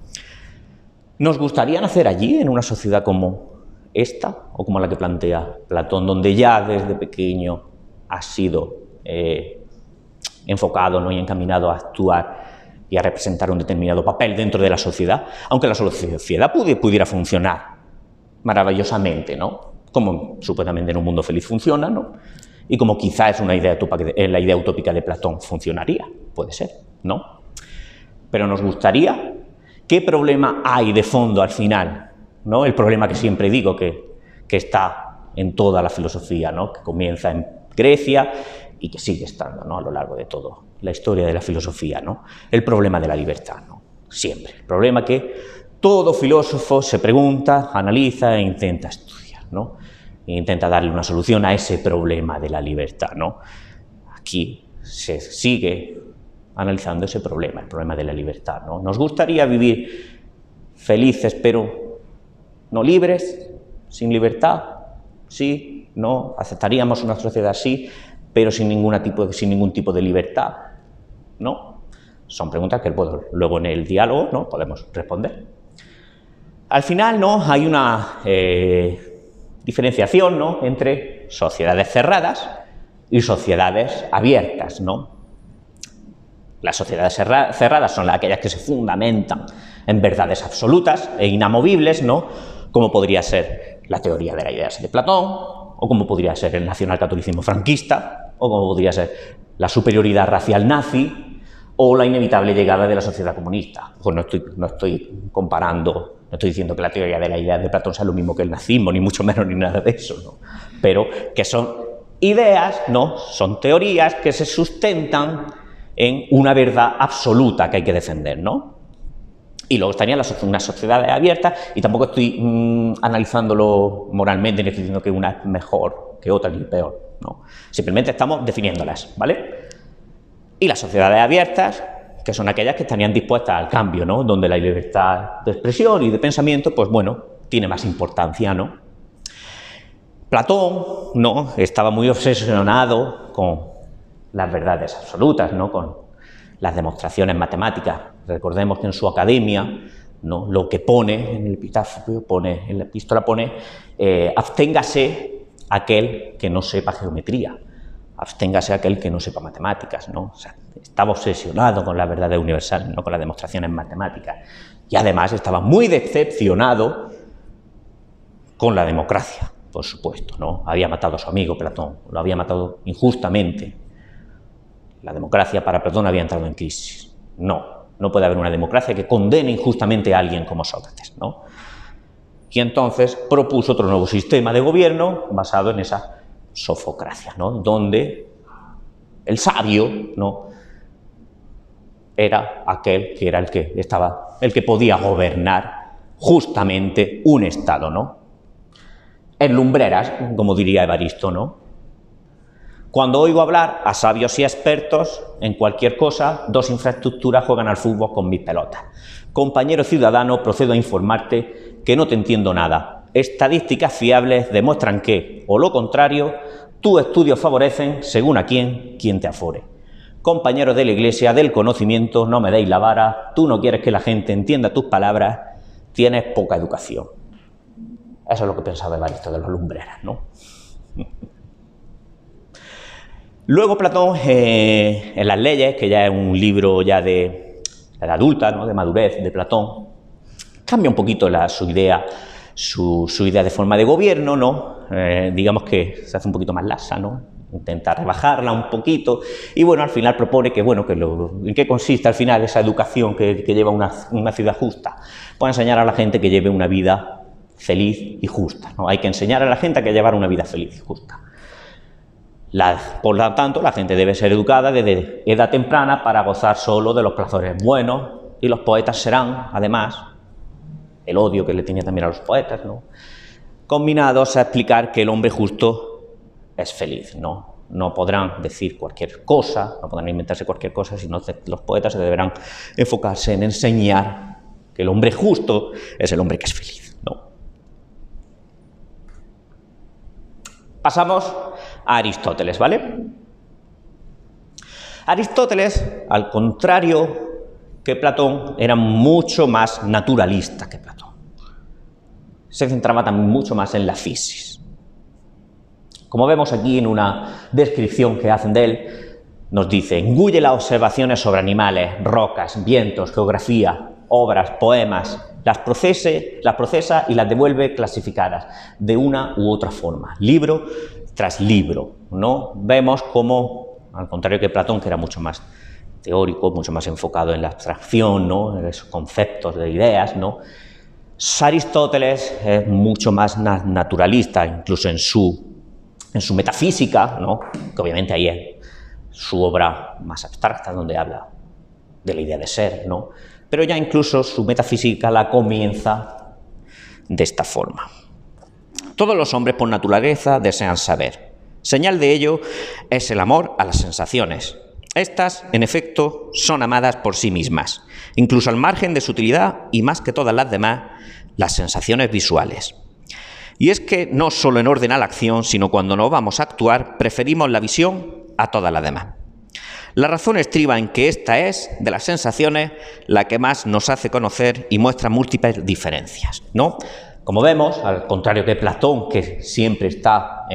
¿Nos gustaría nacer allí, en una sociedad como esta, o como la que plantea Platón, donde ya desde pequeño has sido enfocado, ¿no?, y encaminado a actuar y a representar un determinado papel dentro de la sociedad, aunque la sociedad pudiera funcionar maravillosamente, ¿no?, como supuestamente en un mundo feliz funciona, ¿no?, y como quizá es la idea utópica de Platón funcionaría, puede ser, ¿no? Pero nos gustaría. ¿Qué problema hay de fondo al final? ¿No? El problema que siempre digo que está en toda la filosofía, ¿no?, que comienza en Grecia y que sigue estando, ¿no?, a lo largo de toda la historia de la filosofía, ¿no? El problema de la libertad, ¿no? Siempre. El problema que todo filósofo se pregunta, analiza e intenta estudiar, ¿no? E intenta darle una solución a ese problema de la libertad, ¿no? Aquí se sigue analizando ese problema, el problema de la libertad, ¿no? Nos gustaría vivir felices, pero no libres, sin libertad, sí, no, aceptaríamos una sociedad así, pero sin ningún tipo de libertad, ¿no? Son preguntas que luego en el diálogo, ¿no?, podemos responder. Al final, ¿no?, hay una diferenciación, ¿no?, entre sociedades cerradas y sociedades abiertas, ¿no? Las sociedades cerradas son aquellas que se fundamentan en verdades absolutas e inamovibles, ¿no?, como podría ser la teoría de las ideas de Platón, o como podría ser el nacionalcatolicismo franquista, o como podría ser la superioridad racial nazi, o la inevitable llegada de la sociedad comunista. Pues no estoy comparando, no estoy diciendo que la teoría de las ideas de Platón sea lo mismo que el nazismo, ni mucho menos ni nada de eso, ¿no?, pero que son ideas, ¿no?, son teorías que se sustentan en una verdad absoluta que hay que defender, ¿no? Y luego estarían unas sociedades abiertas, y tampoco estoy analizándolo moralmente, ni estoy diciendo que una es mejor que otra ni peor, ¿no? Simplemente estamos definiéndolas, ¿vale? Y las sociedades abiertas, que son aquellas que estarían dispuestas al cambio, ¿no?, donde la libertad de expresión y de pensamiento, pues bueno, tiene más importancia, ¿no? Platón, ¿no?, estaba muy obsesionado con las verdades absolutas, ¿no?, con las demostraciones matemáticas. Recordemos que en su academia, ¿no?, lo que pone en el epitafio, en la epístola pone absténgase aquel que no sepa geometría, absténgase aquel que no sepa matemáticas, ¿no? O sea, estaba obsesionado con las verdades universales, no con las demostraciones matemáticas, y además estaba muy decepcionado con la democracia, por supuesto, ¿no? Había matado a su amigo Platón, lo había matado injustamente. La democracia para Platón había entrado en crisis. No puede haber una democracia que condene injustamente a alguien como Sócrates, ¿no? Y entonces propuso otro nuevo sistema de gobierno basado en esa sofocracia, ¿no?, donde el sabio, ¿no?, era aquel que era el que podía gobernar justamente un Estado, ¿no? En lumbreras, como diría Evaristo, ¿no? Cuando oigo hablar a sabios y expertos en cualquier cosa, dos infraestructuras juegan al fútbol con mis pelotas. Compañero ciudadano, procedo a informarte que no te entiendo nada. Estadísticas fiables demuestran que, o lo contrario, tus estudios favorecen, según a quien te afore. Compañeros de la Iglesia, del conocimiento, no me deis la vara, tú no quieres que la gente entienda tus palabras, tienes poca educación. Eso es lo que pensaba Evaristo de los lumbreras, ¿no? Luego Platón, en las leyes, que ya es un libro ya de edad adulta, ¿no?, de madurez de Platón, cambia un poquito su idea de forma de gobierno, ¿no? Digamos que se hace un poquito más laxa, ¿no? intenta rebajarla un poquito y bueno, al final propone que, bueno, ¿en qué consiste al final esa educación que lleva una ciudad justa? Pues enseñar a la gente que lleve una vida feliz y justa, ¿no? Hay que enseñar a la gente a que llevar una vida feliz y justa. Por lo tanto, la gente debe ser educada desde edad temprana para gozar solo de los placeres buenos, y los poetas serán, además, el odio que le tenía también a los poetas, ¿no?, combinados a explicar que el hombre justo es feliz, ¿no? No podrán decir cualquier cosa, no podrán inventarse cualquier cosa, sino que los poetas deberán enfocarse en enseñar que el hombre justo es el hombre que es feliz, ¿no? Pasamos a Aristóteles, ¿vale? Aristóteles, al contrario que Platón, era mucho más naturalista que Platón. Se centraba también mucho más en la fisis. Como vemos aquí en una descripción que hacen de él, nos dice: engulle las observaciones sobre animales, rocas, vientos, geografía, obras, poemas, las procesa y las devuelve clasificadas de una u otra forma, libro tras libro, ¿no? Vemos cómo, al contrario que Platón, que era mucho más teórico, mucho más enfocado en la abstracción, ¿no?, en esos conceptos de ideas, ¿no?, Aristóteles es mucho más naturalista, incluso en su metafísica, ¿no?, que obviamente ahí es su obra más abstracta, donde habla de la idea de ser, ¿no?, pero ya incluso su metafísica la comienza de esta forma. Todos los hombres por naturaleza desean saber. Señal de ello es el amor a las sensaciones. Estas, en efecto, son amadas por sí mismas, incluso al margen de su utilidad y más que todas las demás, las sensaciones visuales. Y es que no solo en orden a la acción, sino cuando no vamos a actuar, preferimos la visión a todas las demás. La razón estriba en que esta es, de las sensaciones, la que más nos hace conocer y muestra múltiples diferencias, ¿no? Como vemos, al contrario que Platón, que siempre está...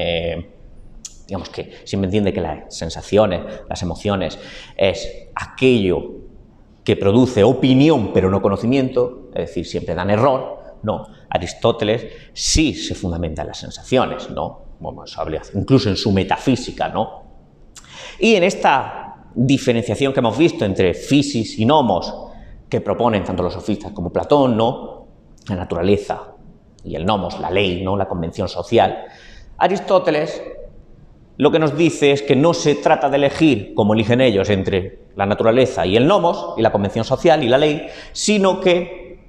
digamos que siempre entiende que las sensaciones, las emociones, es aquello que produce opinión pero no conocimiento, es decir, siempre dan error, no. Aristóteles sí se fundamenta en las sensaciones, ¿no? Bueno, eso habla incluso en su metafísica, ¿no? Y en esta diferenciación que hemos visto entre fisis y nomos, que proponen tanto los sofistas como Platón, ¿no?, la naturaleza y el nomos, la ley, ¿no?, la convención social, Aristóteles lo que nos dice es que no se trata de elegir, como eligen ellos, entre la naturaleza y el nomos, y la convención social y la ley, sino que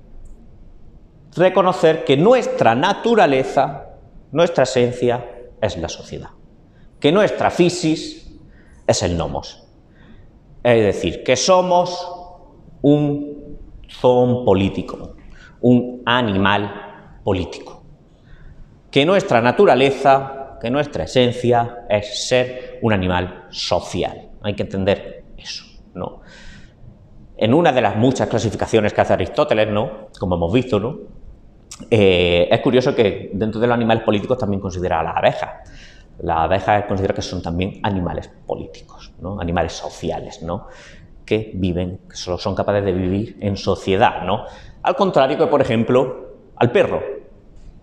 reconocer que nuestra naturaleza, nuestra esencia, es la sociedad, que nuestra fisis es el nomos. Es decir, que somos un zoon político, un animal político, que nuestra naturaleza, que nuestra esencia es ser un animal social. Hay que entender eso, ¿no? En una de las muchas clasificaciones que hace Aristóteles, ¿no?, como hemos visto, ¿no?, es curioso que dentro de los animales políticos también considera a las abejas. Las abejas considera que son también animales políticos, ¿no?, animales sociales, ¿no?, que viven, que solo son capaces de vivir en sociedad, ¿no?, al contrario que, por ejemplo, al perro,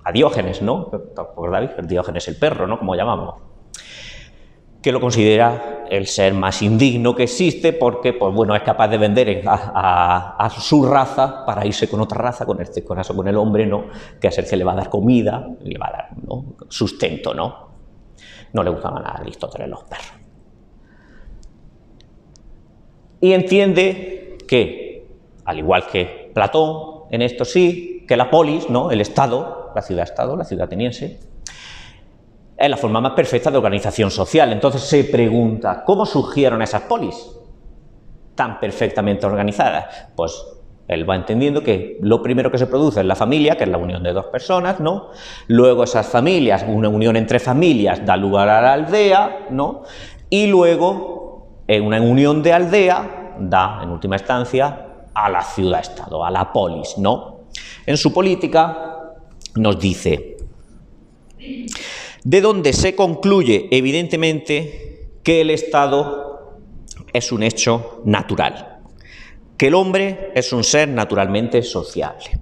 a Diógenes, ¿no?, ¿te acordáis? Diógenes el perro, ¿no?, como llamamos, que lo considera el ser más indigno que existe porque, pues bueno, es capaz de vender a su raza para irse con otra raza, con el hombre, ¿no?, que es el que le va a dar comida, le va a dar, ¿no?, sustento, ¿no? No le gustaban a Aristóteles los perros. Y entiende que, al igual que Platón, en esto sí, que la polis, ¿no?, el Estado, la ciudad-estado, la ciudad ateniense, es la forma más perfecta de organización social. Entonces se pregunta, ¿cómo surgieron esas polis tan perfectamente organizadas? Pues él va entendiendo que lo primero que se produce es la familia, que es la unión de dos personas, ¿no? Luego esas familias, una unión entre familias da lugar a la aldea, ¿no? Y luego una unión de aldea da, en última instancia, a la ciudad-estado, a la polis, ¿no? En su política nos dice: de donde se concluye evidentemente que el Estado es un hecho natural, que el hombre es un ser naturalmente sociable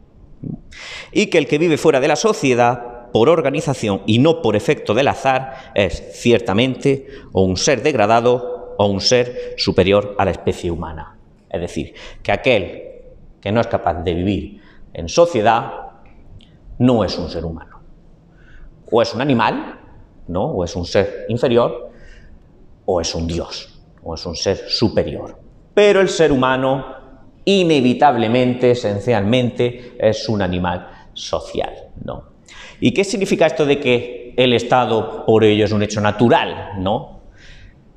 y que el que vive fuera de la sociedad por organización y no por efecto del azar, es ciertamente o un ser degradado o un ser superior a la especie humana. Es decir, que aquel que no es capaz de vivir en sociedad no es un ser humano. O es un animal, ¿no? O es un ser inferior, o es un dios, o es un ser superior. Pero el ser humano, inevitablemente, esencialmente, es un animal social, ¿no? ¿Y qué significa esto de que el Estado, por ello, es un hecho natural, ¿no?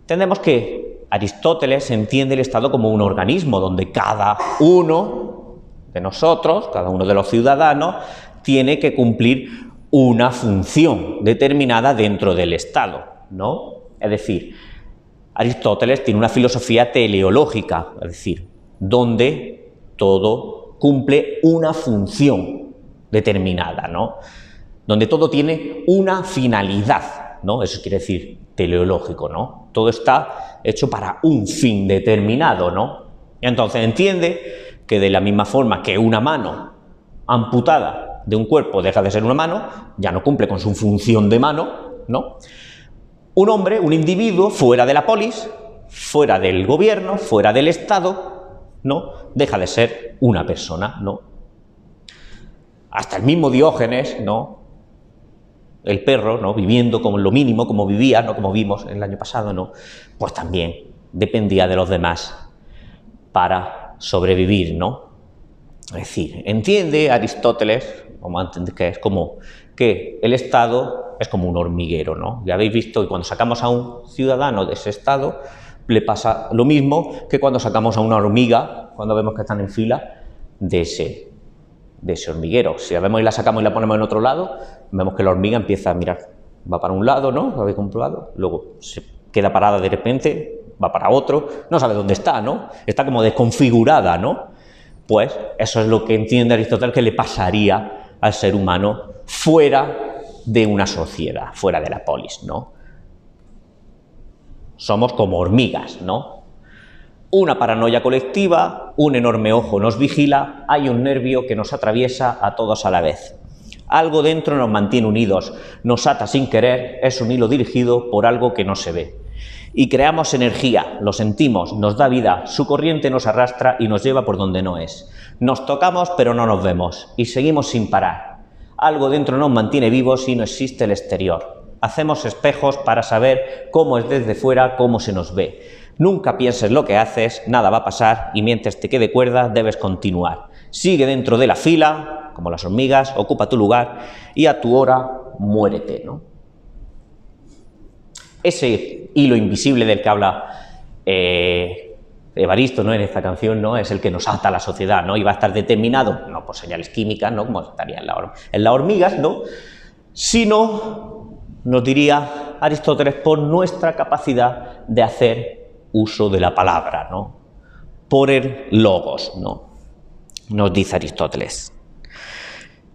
Entendemos que Aristóteles entiende el Estado como un organismo donde cada uno de nosotros, cada uno de los ciudadanos, tiene que cumplir una función determinada dentro del Estado, ¿no? Es decir, Aristóteles tiene una filosofía teleológica, es decir, donde todo cumple una función determinada, ¿no? Donde todo tiene una finalidad, ¿no? Eso quiere decir teleológico, ¿no? Todo está hecho para un fin determinado, ¿no? Entonces entiende que de la misma forma que una mano amputada de un cuerpo deja de ser una mano, ya no cumple con su función de mano, ¿no? Un hombre, un individuo fuera de la polis, fuera del gobierno, fuera del Estado, ¿no? Deja de ser una persona, ¿no? Hasta el mismo Diógenes, ¿no? El perro, ¿no? Viviendo como lo mínimo, como vivía, ¿no? Como vimos el año pasado, ¿no? Pues también dependía de los demás para sobrevivir, ¿no? Es decir, entiende Aristóteles, como antes, que es como que el Estado es como un hormiguero, ¿no? Ya habéis visto que cuando sacamos a un ciudadano de ese Estado, le pasa lo mismo que cuando sacamos a una hormiga, cuando vemos que están en fila, de ese hormiguero. Si la vemos y la sacamos y la ponemos en otro lado, vemos que la hormiga empieza a mirar, va para un lado, ¿no? Lo habéis comprobado, luego se queda parada de repente, va para otro, no sabe dónde está, ¿no? Está como desconfigurada, ¿no? Pues eso es lo que entiende Aristóteles que le pasaría al ser humano fuera de una sociedad, fuera de la polis, ¿no? Somos como hormigas, ¿no? Una paranoia colectiva, un enorme ojo nos vigila, hay un nervio que nos atraviesa a todos a la vez. Algo dentro nos mantiene unidos, nos ata sin querer, es un hilo dirigido por algo que no se ve. Y creamos energía, lo sentimos, nos da vida, su corriente nos arrastra y nos lleva por donde no es. Nos tocamos pero no nos vemos y seguimos sin parar. Algo dentro nos mantiene vivos y no existe el exterior. Hacemos espejos para saber cómo es desde fuera, cómo se nos ve. Nunca pienses lo que haces, nada va a pasar y mientras te quede cuerda debes continuar. Sigue dentro de la fila, como las hormigas, ocupa tu lugar y a tu hora muérete, ¿no? Ese hilo invisible del que habla Evaristo, ¿no? En esta canción, ¿no? Es el que nos ata a la sociedad, ¿no? Y va a estar determinado, no por señales químicas, ¿no? Como estaría en las hormigas, ¿no? Sino, nos diría Aristóteles, por nuestra capacidad de hacer uso de la palabra, ¿no? Por el logos, ¿no? Nos dice Aristóteles.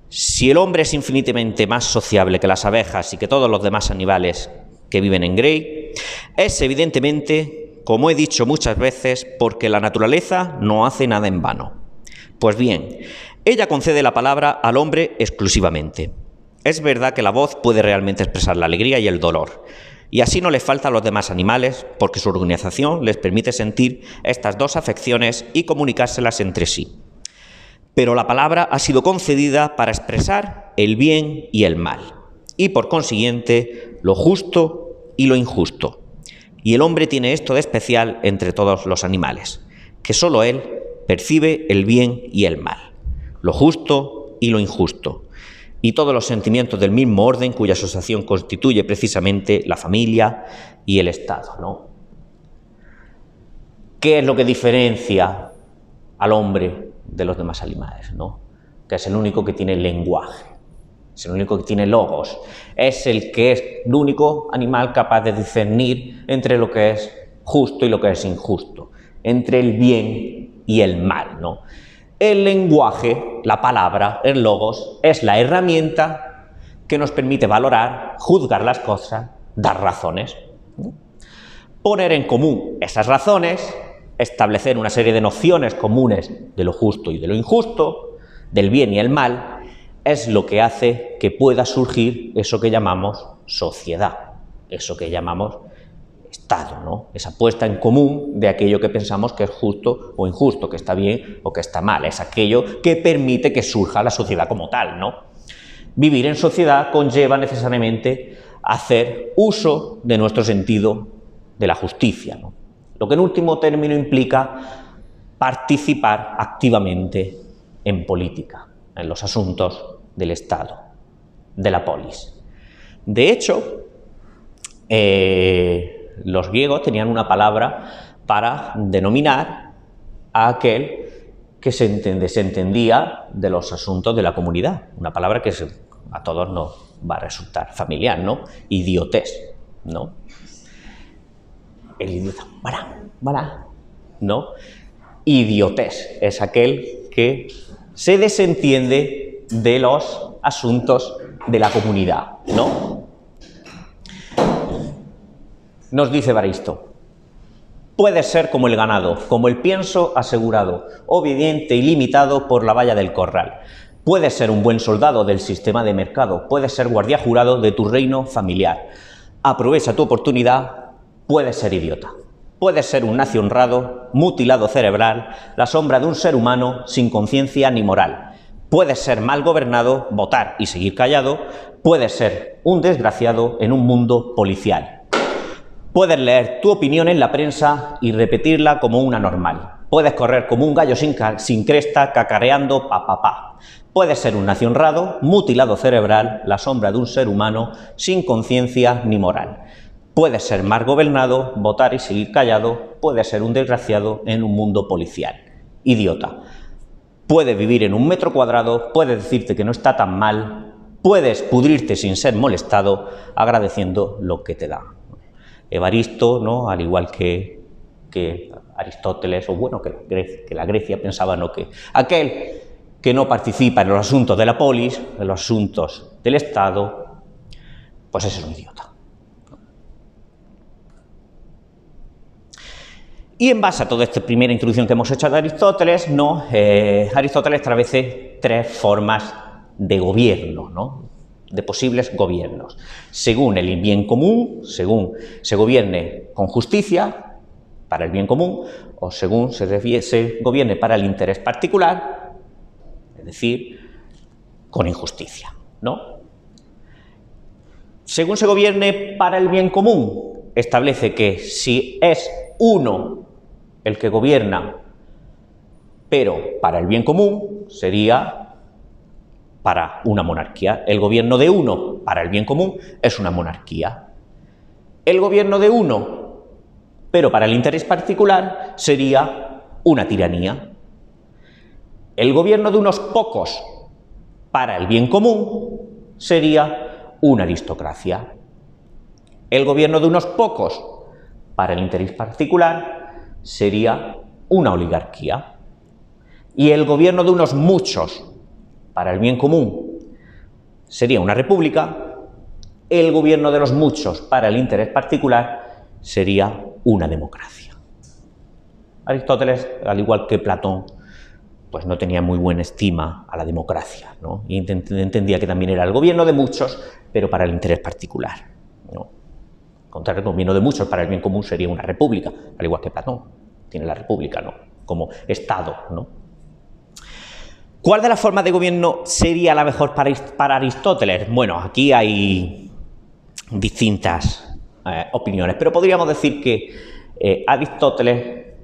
Si el hombre es infinitamente más sociable que las abejas y que todos los demás animales que viven en Grey, es evidentemente, como he dicho muchas veces, porque la naturaleza no hace nada en vano. Pues bien, ella concede la palabra al hombre exclusivamente. Es verdad que la voz puede realmente expresar la alegría y el dolor, y así no les falta a los demás animales, porque su organización les permite sentir estas dos afecciones y comunicárselas entre sí. Pero la palabra ha sido concedida para expresar el bien y el mal, y por consiguiente lo justo y lo injusto. Y el hombre tiene esto de especial entre todos los animales, que solo él percibe el bien y el mal, lo justo y lo injusto, y todos los sentimientos del mismo orden cuya asociación constituye precisamente la familia y el Estado, ¿no? ¿Qué es lo que diferencia al hombre de los demás animales, ¿no? Que es el único que tiene lenguaje, es el único que tiene logos, es el único animal capaz de discernir entre lo que es justo y lo que es injusto, entre el bien y el mal, ¿no? El lenguaje, la palabra, el logos, es la herramienta que nos permite valorar, juzgar las cosas, dar razones, ¿no? Poner en común esas razones, establecer una serie de nociones comunes de lo justo y de lo injusto, del bien y el mal, es lo que hace que pueda surgir eso que llamamos sociedad, eso que llamamos Estado, ¿no? Esa puesta en común de aquello que pensamos que es justo o injusto, que está bien o que está mal, es aquello que permite que surja la sociedad como tal, ¿no? Vivir en sociedad conlleva necesariamente hacer uso de nuestro sentido de la justicia, ¿no? Lo que en último término implica participar activamente en política, en los asuntos del Estado, de la polis. De hecho, los griegos tenían una palabra para denominar a aquel que se entendía de los asuntos de la comunidad, una palabra que a todos nos va a resultar familiar, ¿no? Idiotes, ¿no? El idiota, ¿no? Idiotes es aquel que se desentiende de los asuntos de la comunidad, ¿no? Nos dice Evaristo: puede ser como el ganado, como el pienso asegurado, obediente y limitado por la valla del corral. Puede ser un buen soldado del sistema de mercado, puede ser guardia jurado de tu reino familiar. Aprovecha tu oportunidad, puede ser idiota. Puede ser un nazi honrado, mutilado cerebral, la sombra de un ser humano sin conciencia ni moral. Puede ser mal gobernado, votar y seguir callado. Puede ser un desgraciado en un mundo policial. Puedes leer tu opinión en la prensa y repetirla como una normal. Puedes correr como un gallo sin cresta, cacareando pa. Puedes ser un nazi honrado, mutilado cerebral, la sombra de un ser humano sin conciencia ni moral. Puedes ser mal gobernado, votar y seguir callado. Puedes ser un desgraciado en un mundo policial. Idiota. Puedes vivir en un metro cuadrado, puedes decirte que no está tan mal, puedes pudrirte sin ser molestado, agradeciendo lo que te da. Evaristo, ¿no?, al igual que Aristóteles, o bueno, que la Grecia pensaba, ¿no?, que aquel que no participa en los asuntos de la polis, en los asuntos del Estado, pues ese es un idiota. Y en base a toda esta primera introducción que hemos hecho de Aristóteles, ¿no?, Aristóteles establece tres formas de gobierno, ¿no?, de posibles gobiernos. Según el bien común, según se gobierne con justicia, para el bien común, o según se gobierne para el interés particular, es decir, con injusticia, ¿no? Según se gobierne para el bien común, establece que si es uno el que gobierna, pero para el bien común, sería para una monarquía. El gobierno de uno para el bien común es una monarquía. El gobierno de uno, pero para el interés particular, sería una tiranía. El gobierno de unos pocos para el bien común sería una aristocracia. El gobierno de unos pocos para el interés particular sería una oligarquía. Y el gobierno de unos muchos para el bien común sería una república. El gobierno de los muchos para el interés particular sería una democracia. Aristóteles, al igual que Platón, pues no tenía muy buena estima a la democracia, ¿no? Y entendía que también era el gobierno de muchos, pero para el interés particular, ¿no? Contrario, el gobierno de muchos para el bien común sería una república, al igual que Platón tiene la república, ¿no?, como Estado, ¿no? ¿Cuál de las formas de gobierno sería la mejor para Aristóteles? Bueno, aquí hay distintas opiniones, pero podríamos decir que Aristóteles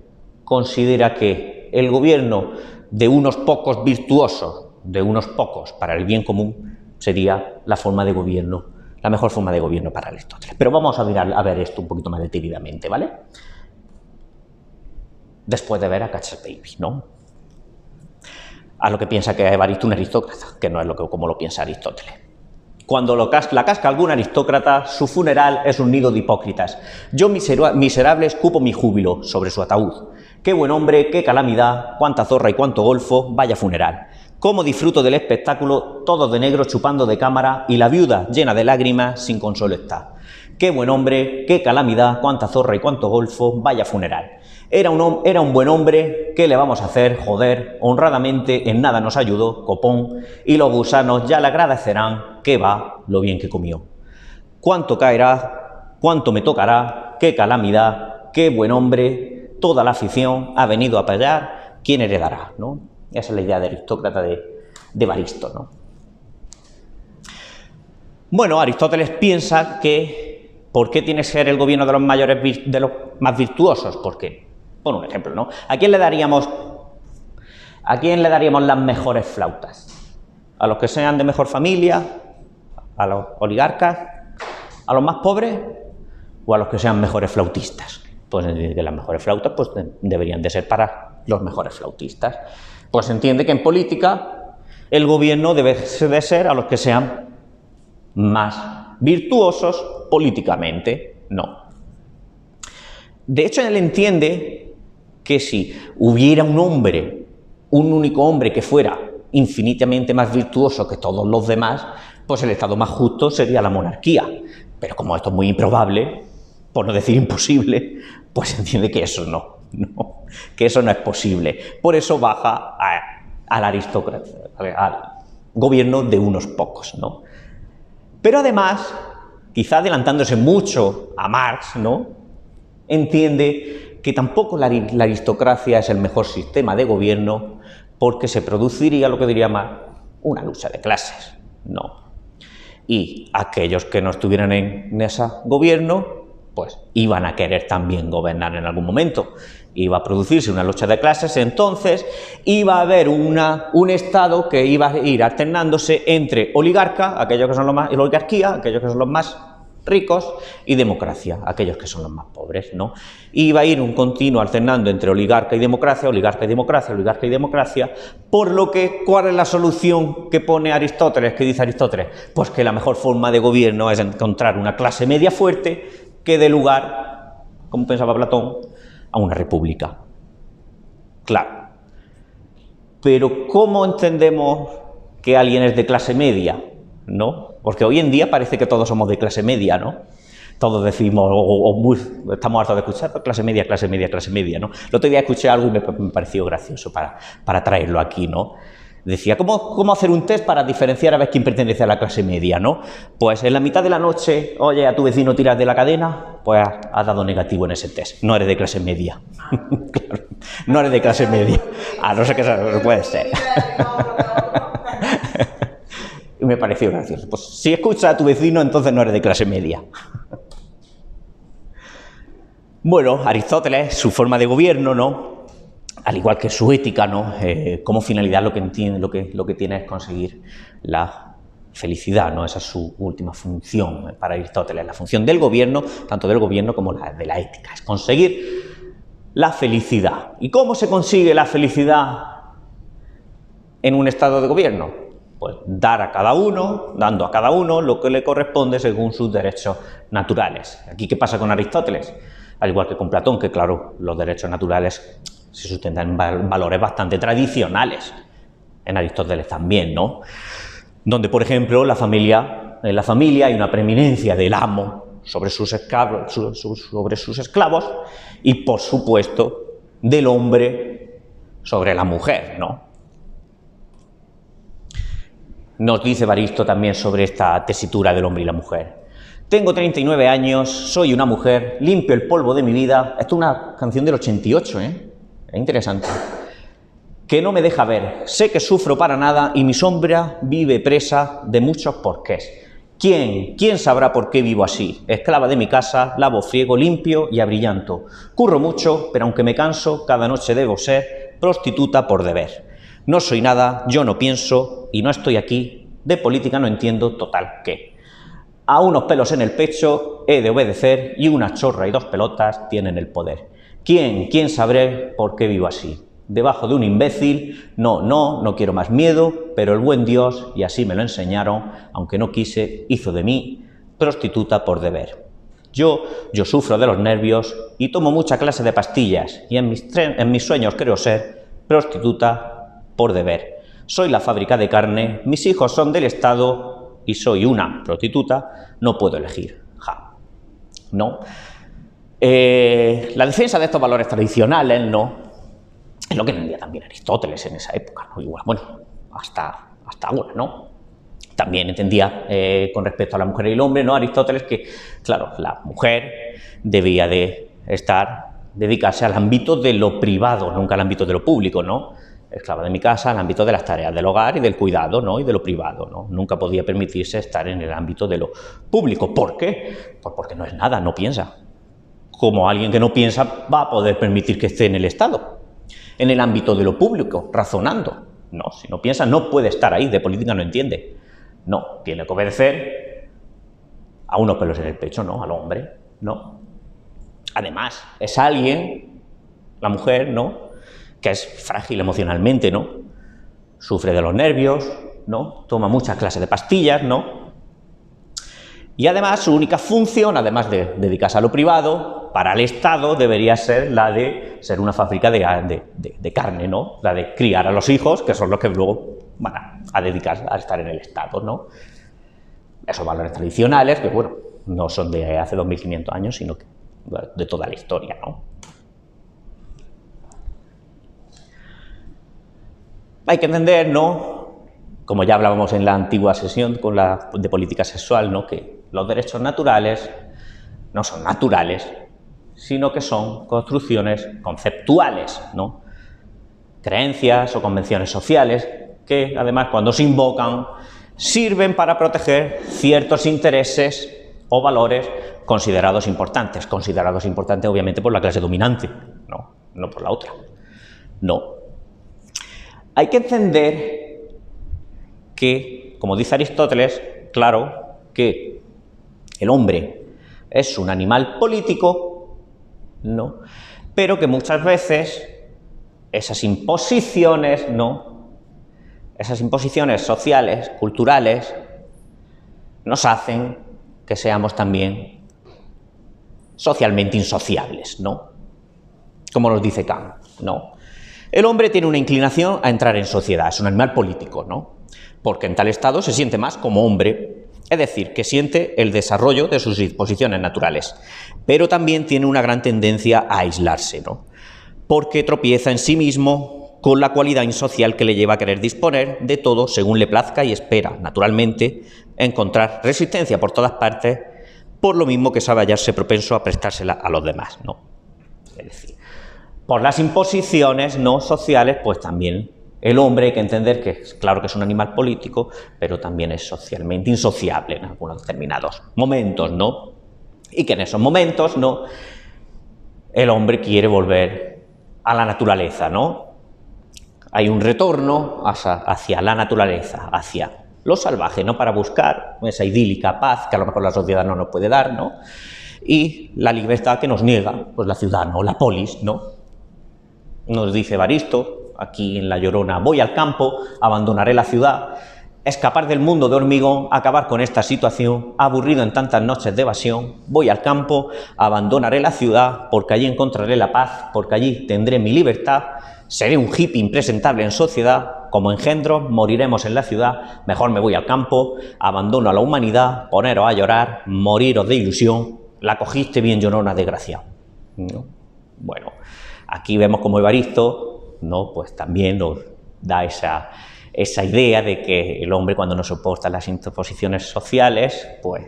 considera que el gobierno de unos pocos virtuosos, de unos pocos para el bien común, sería la forma de gobierno, la mejor forma de gobierno para Aristóteles. Pero vamos a ver esto un poquito más detenidamente, ¿vale? Después de ver a Catch a Baby, ¿no? A lo que piensa que es Evaristo un aristócrata, que no es como lo piensa Aristóteles. Cuando la casca algún aristócrata, su funeral es un nido de hipócritas. Yo miserable escupo mi júbilo sobre su ataúd. Qué buen hombre, qué calamidad, cuánta zorra y cuánto golfo, vaya funeral. Cómo disfruto del espectáculo, todos de negro chupando de cámara, y la viuda llena de lágrimas sin consuelo está. Qué buen hombre, qué calamidad, cuánta zorra y cuánto golfo, vaya funeral. Era un buen hombre, ¿qué le vamos a hacer? Joder, honradamente en nada nos ayudó, copón, y los gusanos ya le agradecerán que va lo bien que comió. ¿Cuánto caerá? ¿Cuánto me tocará? ¡Qué calamidad! ¡Qué buen hombre! Toda la afición ha venido a apoyar, ¿quién heredará? ¿No? Esa es la idea de aristócrata de Evaristo, ¿no? Bueno, Aristóteles piensa que ¿por qué tiene que ser el gobierno de los más virtuosos? ¿Por qué? Por un ejemplo, ¿no? ¿A quién le daríamos las mejores flautas? ¿A los que sean de mejor familia? ¿A los oligarcas? ¿A los más pobres? ¿O a los que sean mejores flautistas? Pues que las mejores flautas pues, deberían de ser para los mejores flautistas. Pues se entiende que en política el gobierno debe de ser a los que sean más virtuosos políticamente. No. De hecho, él entiende que si hubiera un único hombre que fuera infinitamente más virtuoso que todos los demás, pues el estado más justo sería la monarquía. Pero como esto es muy improbable, por no decir imposible, pues se entiende que eso que eso no es posible. Por eso baja al aristócrata, al gobierno de unos pocos, ¿no? Pero además, quizá adelantándose mucho a Marx, ¿no? Entiende que tampoco la aristocracia es el mejor sistema de gobierno porque se produciría lo que diría Marx, una lucha de clases. No. Y aquellos que no estuvieran en ese gobierno, pues iban a querer también gobernar en algún momento. Iba a producirse una lucha de clases, entonces iba a haber un Estado que iba a ir alternándose entre oligarca, aquellos que son los más, oligarquía, aquellos que son los más ricos, y democracia, aquellos que son los más pobres, ¿no? Iba a ir un continuo alternando entre oligarca y democracia, oligarca y democracia, oligarca y democracia, por lo que, ¿cuál es la solución que pone Aristóteles, que dice Aristóteles? Pues que la mejor forma de gobierno es encontrar una clase media fuerte que dé lugar, como pensaba Platón, a una república. Claro. Pero ¿cómo entendemos que alguien es de clase media? ¿No? Porque hoy en día parece que todos somos de clase media, ¿no? Todos decimos, estamos hartos de escuchar, clase media, clase media, clase media, ¿no? El otro día escuché algo y me pareció gracioso para traerlo aquí, ¿no? Decía, ¿cómo hacer un test para diferenciar a ver quién pertenece a la clase media, ¿no? Pues en la mitad de la noche, oye, a tu vecino tiras de la cadena, pues has dado negativo en ese test. No eres de clase media. Claro, no eres de clase media. A no ser que eso puede ser. Y me pareció gracioso. Pues si escuchas a tu vecino, entonces no eres de clase media. Bueno, Aristóteles, su forma de gobierno, ¿no? Al igual que su ética, ¿no? Como finalidad lo que tiene es conseguir la felicidad, ¿no? Esa es su última función para Aristóteles, la función del gobierno, tanto del gobierno como la de la ética, es conseguir la felicidad. ¿Y cómo se consigue la felicidad en un estado de gobierno? Pues dando a cada uno lo que le corresponde según sus derechos naturales. ¿Aquí qué pasa con Aristóteles? Al igual que con Platón, que claro, los derechos naturales se sustentan en valores bastante tradicionales. En Aristóteles también, ¿no? Donde, por ejemplo, en la familia hay una preeminencia del amo sobre sus esclavos y, por supuesto, del hombre sobre la mujer, ¿no? Nos dice Evaristo también sobre esta tesitura del hombre y la mujer. Tengo 39 años, soy una mujer, limpio el polvo de mi vida. Esto es una canción del 88, ¿eh? Es interesante. Que no me deja ver, sé que sufro para nada y mi sombra vive presa de muchos porqués. ¿Quién sabrá por qué vivo así? Esclava de mi casa, lavo, friego, limpio y abrillanto. Curro mucho, pero aunque me canso, cada noche debo ser prostituta por deber. No soy nada, yo no pienso y no estoy aquí, de política no entiendo total qué. A unos pelos en el pecho he de obedecer y una chorra y dos pelotas tienen el poder. ¿Quién sabré por qué vivo así? Debajo de un imbécil, no quiero más miedo, pero el buen Dios, y así me lo enseñaron, aunque no quise, hizo de mí prostituta por deber. Yo sufro de los nervios y tomo mucha clase de pastillas y en mis sueños creo ser prostituta por deber. Soy la fábrica de carne, mis hijos son del Estado y soy una prostituta, no puedo elegir. Ja. ¿No? La defensa de estos valores tradicionales, ¿no?, es lo que entendía también Aristóteles en esa época, ¿no? Igual, bueno, hasta ahora, ¿no? También entendía con respecto a la mujer y el hombre, ¿no?, Aristóteles, que, claro, la mujer debía de dedicarse al ámbito de lo privado, nunca al ámbito de lo público, ¿no? Esclava de mi casa, al ámbito de las tareas del hogar y del cuidado, ¿no?, y de lo privado, ¿no? Nunca podía permitirse estar en el ámbito de lo público. ¿Por qué? Pues porque no es nada, no piensa. Como alguien que no piensa va a poder permitir que esté en el Estado, en el ámbito de lo público, razonando. No, si no piensa no puede estar ahí, de política no entiende. No, tiene que obedecer a unos pelos en el pecho, ¿no?, al hombre, ¿no? Además, es alguien, la mujer, ¿no?, que es frágil emocionalmente, ¿no? Sufre de los nervios, ¿no? Toma muchas clases de pastillas, ¿no? Y además su única función, además de dedicarse a lo privado, para el Estado debería ser la de ser una fábrica de carne, ¿no? La de criar a los hijos, que son los que luego van a dedicarse a estar en el Estado, ¿no? Esos valores tradicionales, que bueno, no son de hace 2500 años, sino que de toda la historia, ¿no? Hay que entender, ¿no?, como ya hablábamos en la antigua sesión de política sexual, ¿no?, que los derechos naturales no son naturales, sino que son construcciones conceptuales, ¿no?, creencias o convenciones sociales que, además, cuando se invocan, sirven para proteger ciertos intereses o valores considerados importantes obviamente por la clase dominante, no por la otra, no. Hay que entender que, como dice Aristóteles, claro, que el hombre es un animal político, ¿no?, pero que muchas veces esas imposiciones, ¿no?, esas imposiciones sociales, culturales, nos hacen que seamos también socialmente insociables, ¿no?, como nos dice Kant, ¿no? El hombre tiene una inclinación a entrar en sociedad, es un animal político, ¿no?, porque en tal estado se siente más como hombre, es decir, que siente el desarrollo de sus disposiciones naturales, pero también tiene una gran tendencia a aislarse, ¿no?, porque tropieza en sí mismo con la cualidad insocial que le lleva a querer disponer de todo según le plazca y espera, naturalmente, encontrar resistencia por todas partes, por lo mismo que sabe hallarse propenso a prestársela a los demás, ¿no? Es decir, por las imposiciones no sociales, pues también el hombre hay que entender que, claro que es un animal político, pero también es socialmente insociable en algunos determinados momentos, ¿no? Y que en esos momentos, ¿no?, el hombre quiere volver a la naturaleza, ¿no? Hay un retorno hacia la naturaleza, hacia lo salvaje, ¿no?, para buscar esa idílica paz que a lo mejor la sociedad no nos puede dar, ¿no?, y la libertad que nos niega, pues la ciudad, ¿no?, la polis, ¿no? Nos dice Evaristo, aquí en La Llorona: voy al campo, abandonaré la ciudad, escapar del mundo de hormigón, acabar con esta situación, aburrido en tantas noches de evasión, voy al campo, abandonaré la ciudad, porque allí encontraré la paz, porque allí tendré mi libertad, seré un hippie impresentable en sociedad, como engendros moriremos en la ciudad, mejor me voy al campo, abandono a la humanidad, poneros a llorar, moriros de ilusión, la cogiste bien, Llorona, desgraciado, ¿no? Bueno, aquí vemos como Evaristo, ¿no?, pues también nos da esa idea de que el hombre, cuando no soporta las imposiciones sociales, pues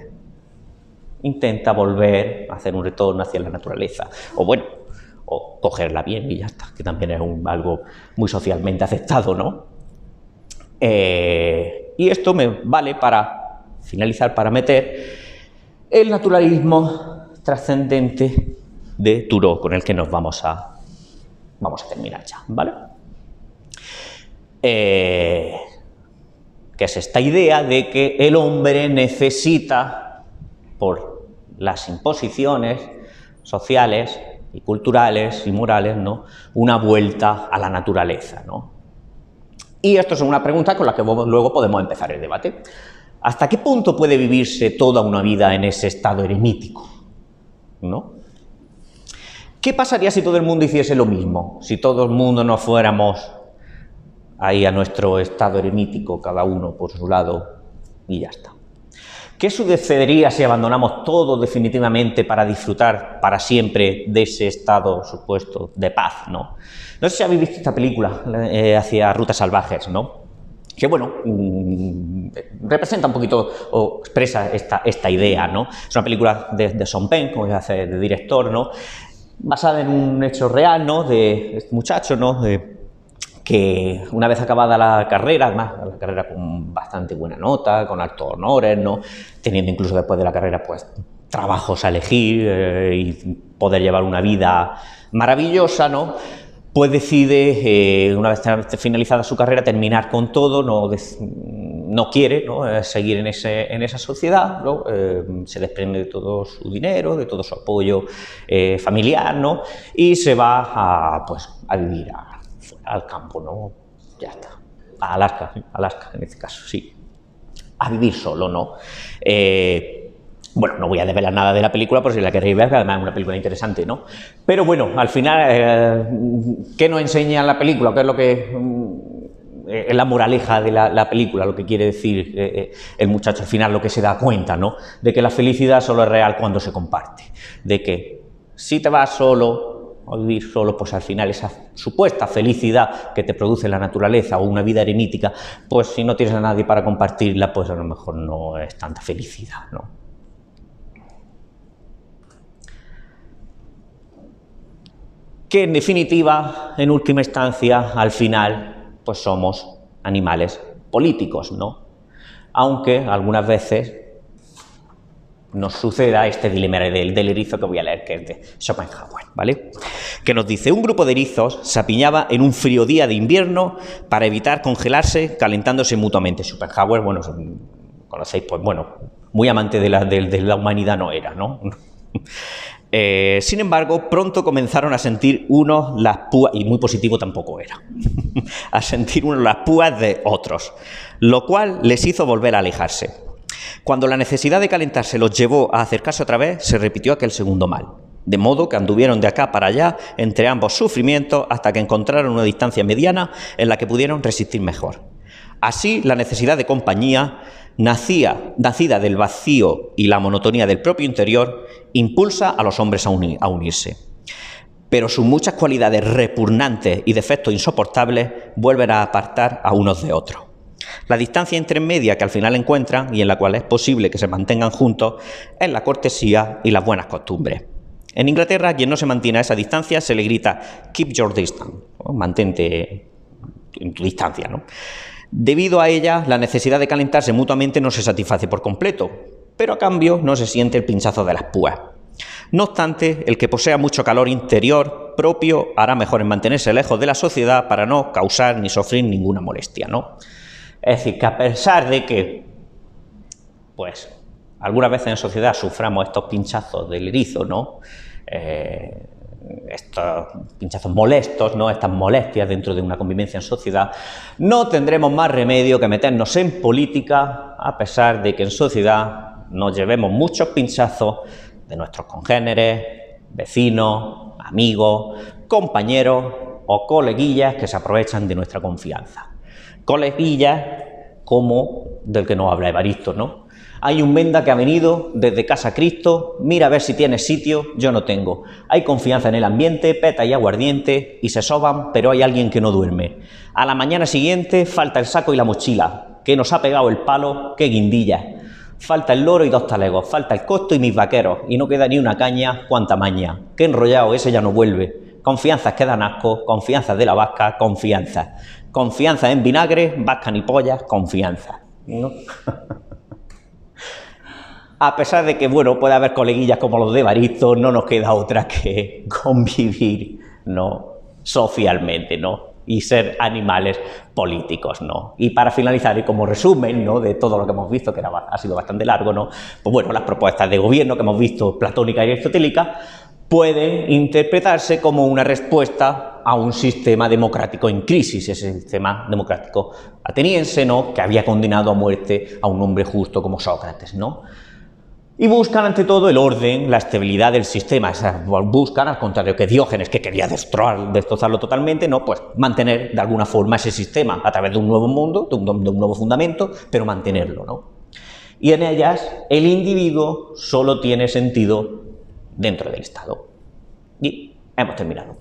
intenta volver a hacer un retorno hacia la naturaleza, o bueno, o cogerla bien y ya está, que también es algo muy socialmente aceptado, ¿no? Y esto me vale para finalizar, para meter el naturalismo trascendente de Thoreau, con el que nos vamos a terminar ya, ¿vale? Que es esta idea de que el hombre necesita, por las imposiciones sociales y culturales y morales, ¿no?, una vuelta a la naturaleza, ¿no? Y esto es una pregunta con la que luego podemos empezar el debate. ¿Hasta qué punto puede vivirse toda una vida en ese estado eremítico, ¿no? ¿Qué pasaría si todo el mundo hiciese lo mismo? Si todo el mundo nos fuéramos ahí a nuestro estado eremítico, cada uno por su lado, y ya está. ¿Qué sucedería si abandonamos todo definitivamente para disfrutar para siempre de ese estado supuesto de paz, ¿no? No sé si habéis visto esta película, hacia Rutas Salvajes, ¿no? Que, bueno, representa un poquito o expresa esta idea, ¿no? Es una película de Sean Penn, como hace de director, ¿no? Basada en un hecho real, ¿no? De este muchacho, ¿no? Que una vez acabada la carrera, además la carrera con bastante buena nota, con altos honores, ¿no? Teniendo incluso después de la carrera, pues, trabajos a elegir y poder llevar una vida maravillosa, ¿no? Pues decide, una vez finalizada su carrera, terminar con todo, no quiere, ¿no? Seguir en esa sociedad, ¿no? Se desprende de todo su dinero, de todo su apoyo familiar, ¿no? Y se va a vivir al campo, ¿no? Ya está. A Alaska en este caso, sí. A vivir solo, ¿no? Bueno, no voy a desvelar nada de la película por si la queréis ver, que además es una película interesante, ¿no? Pero bueno, al final, ¿qué nos enseña la película? ¿Qué es lo que es la moraleja de la película? Lo que quiere decir el muchacho al final, lo que se da cuenta, ¿no? De que la felicidad solo es real cuando se comparte. De que si te vas solo a vivir solo, pues al final esa supuesta felicidad que te produce la naturaleza o una vida eremítica, pues si no tienes a nadie para compartirla, pues a lo mejor no es tanta felicidad, ¿no? Que en definitiva, en última instancia, al final, pues somos animales políticos, ¿no? Aunque algunas veces nos suceda este dilema del erizo que voy a leer, que es de Schopenhauer, ¿vale? Que nos dice: un grupo de erizos se apiñaba en un frío día de invierno para evitar congelarse, calentándose mutuamente. Schopenhauer, bueno, conocéis, pues bueno, muy amante de la humanidad no era, ¿no? Sin embargo, pronto comenzaron a sentir unos las púas, y muy positivo tampoco era, a sentir unos las púas de otros, lo cual les hizo volver a alejarse. Cuando la necesidad de calentarse los llevó a acercarse otra vez, se repitió aquel segundo mal, de modo que anduvieron de acá para allá entre ambos sufrimientos hasta que encontraron una distancia mediana en la que pudieron resistir mejor. Así, la necesidad de compañía, nacida del vacío y la monotonía del propio interior, impulsa a los hombres a unirse. Pero sus muchas cualidades repugnantes y defectos insoportables vuelven a apartar a unos de otros. La distancia intermedia que al final encuentran y en la cual es posible que se mantengan juntos es la cortesía y las buenas costumbres. En Inglaterra, a quien no se mantiene a esa distancia se le grita "keep your distance", ¿no? Mantente en tu distancia, ¿no? Debido a ella, la necesidad de calentarse mutuamente no se satisface por completo, pero a cambio no se siente el pinchazo de las púas. No obstante, el que posea mucho calor interior propio hará mejor en mantenerse lejos de la sociedad para no causar ni sufrir ninguna molestia, ¿no? Es decir, que a pesar de que, pues, algunas veces en sociedad suframos estos pinchazos del erizo, ¿no? Estos pinchazos molestos, ¿no? Estas molestias dentro de una convivencia en sociedad, no tendremos más remedio que meternos en política, a pesar de que en sociedad nos llevemos muchos pinchazos de nuestros congéneres, vecinos, amigos, compañeros o coleguillas que se aprovechan de nuestra confianza. Coleguillas como del que nos habla Evaristo, ¿no? Hay un menda que ha venido desde Casa Cristo, mira a ver si tienes sitio, yo no tengo. Hay confianza en el ambiente, peta y aguardiente, y se soban, pero hay alguien que no duerme. A la mañana siguiente falta el saco y la mochila, que nos ha pegado el palo, qué guindilla. Falta el loro y 2 talegos, falta el costo y mis vaqueros, y no queda ni una caña, cuánta maña. Qué enrollado, ese ya no vuelve. Confianzas que dan asco, confianzas de la vasca, confianza. Confianza en vinagre, vasca ni pollas, confianza, ¿no? A pesar de que, bueno, puede haber coleguillas como los de Evaristo, no nos queda otra que convivir, ¿no? Socialmente, ¿no? Y ser animales políticos, ¿no? Y para finalizar, y como resumen, ¿no? De todo lo que hemos visto, que ha sido bastante largo, ¿no? Pues bueno, las propuestas de gobierno que hemos visto, platónica y aristotélica, pueden interpretarse como una respuesta a un sistema democrático en crisis, ese sistema democrático ateniense, ¿no? Que había condenado a muerte a un hombre justo como Sócrates, ¿no? Y buscan ante todo el orden, la estabilidad del sistema, o sea, buscan al contrario que Diógenes, que quería destrozarlo totalmente, ¿no? Pues mantener de alguna forma ese sistema a través de un nuevo mundo, de un nuevo fundamento, pero mantenerlo, ¿no? y en ellas el individuo solo tiene sentido dentro del Estado. Y hemos terminado.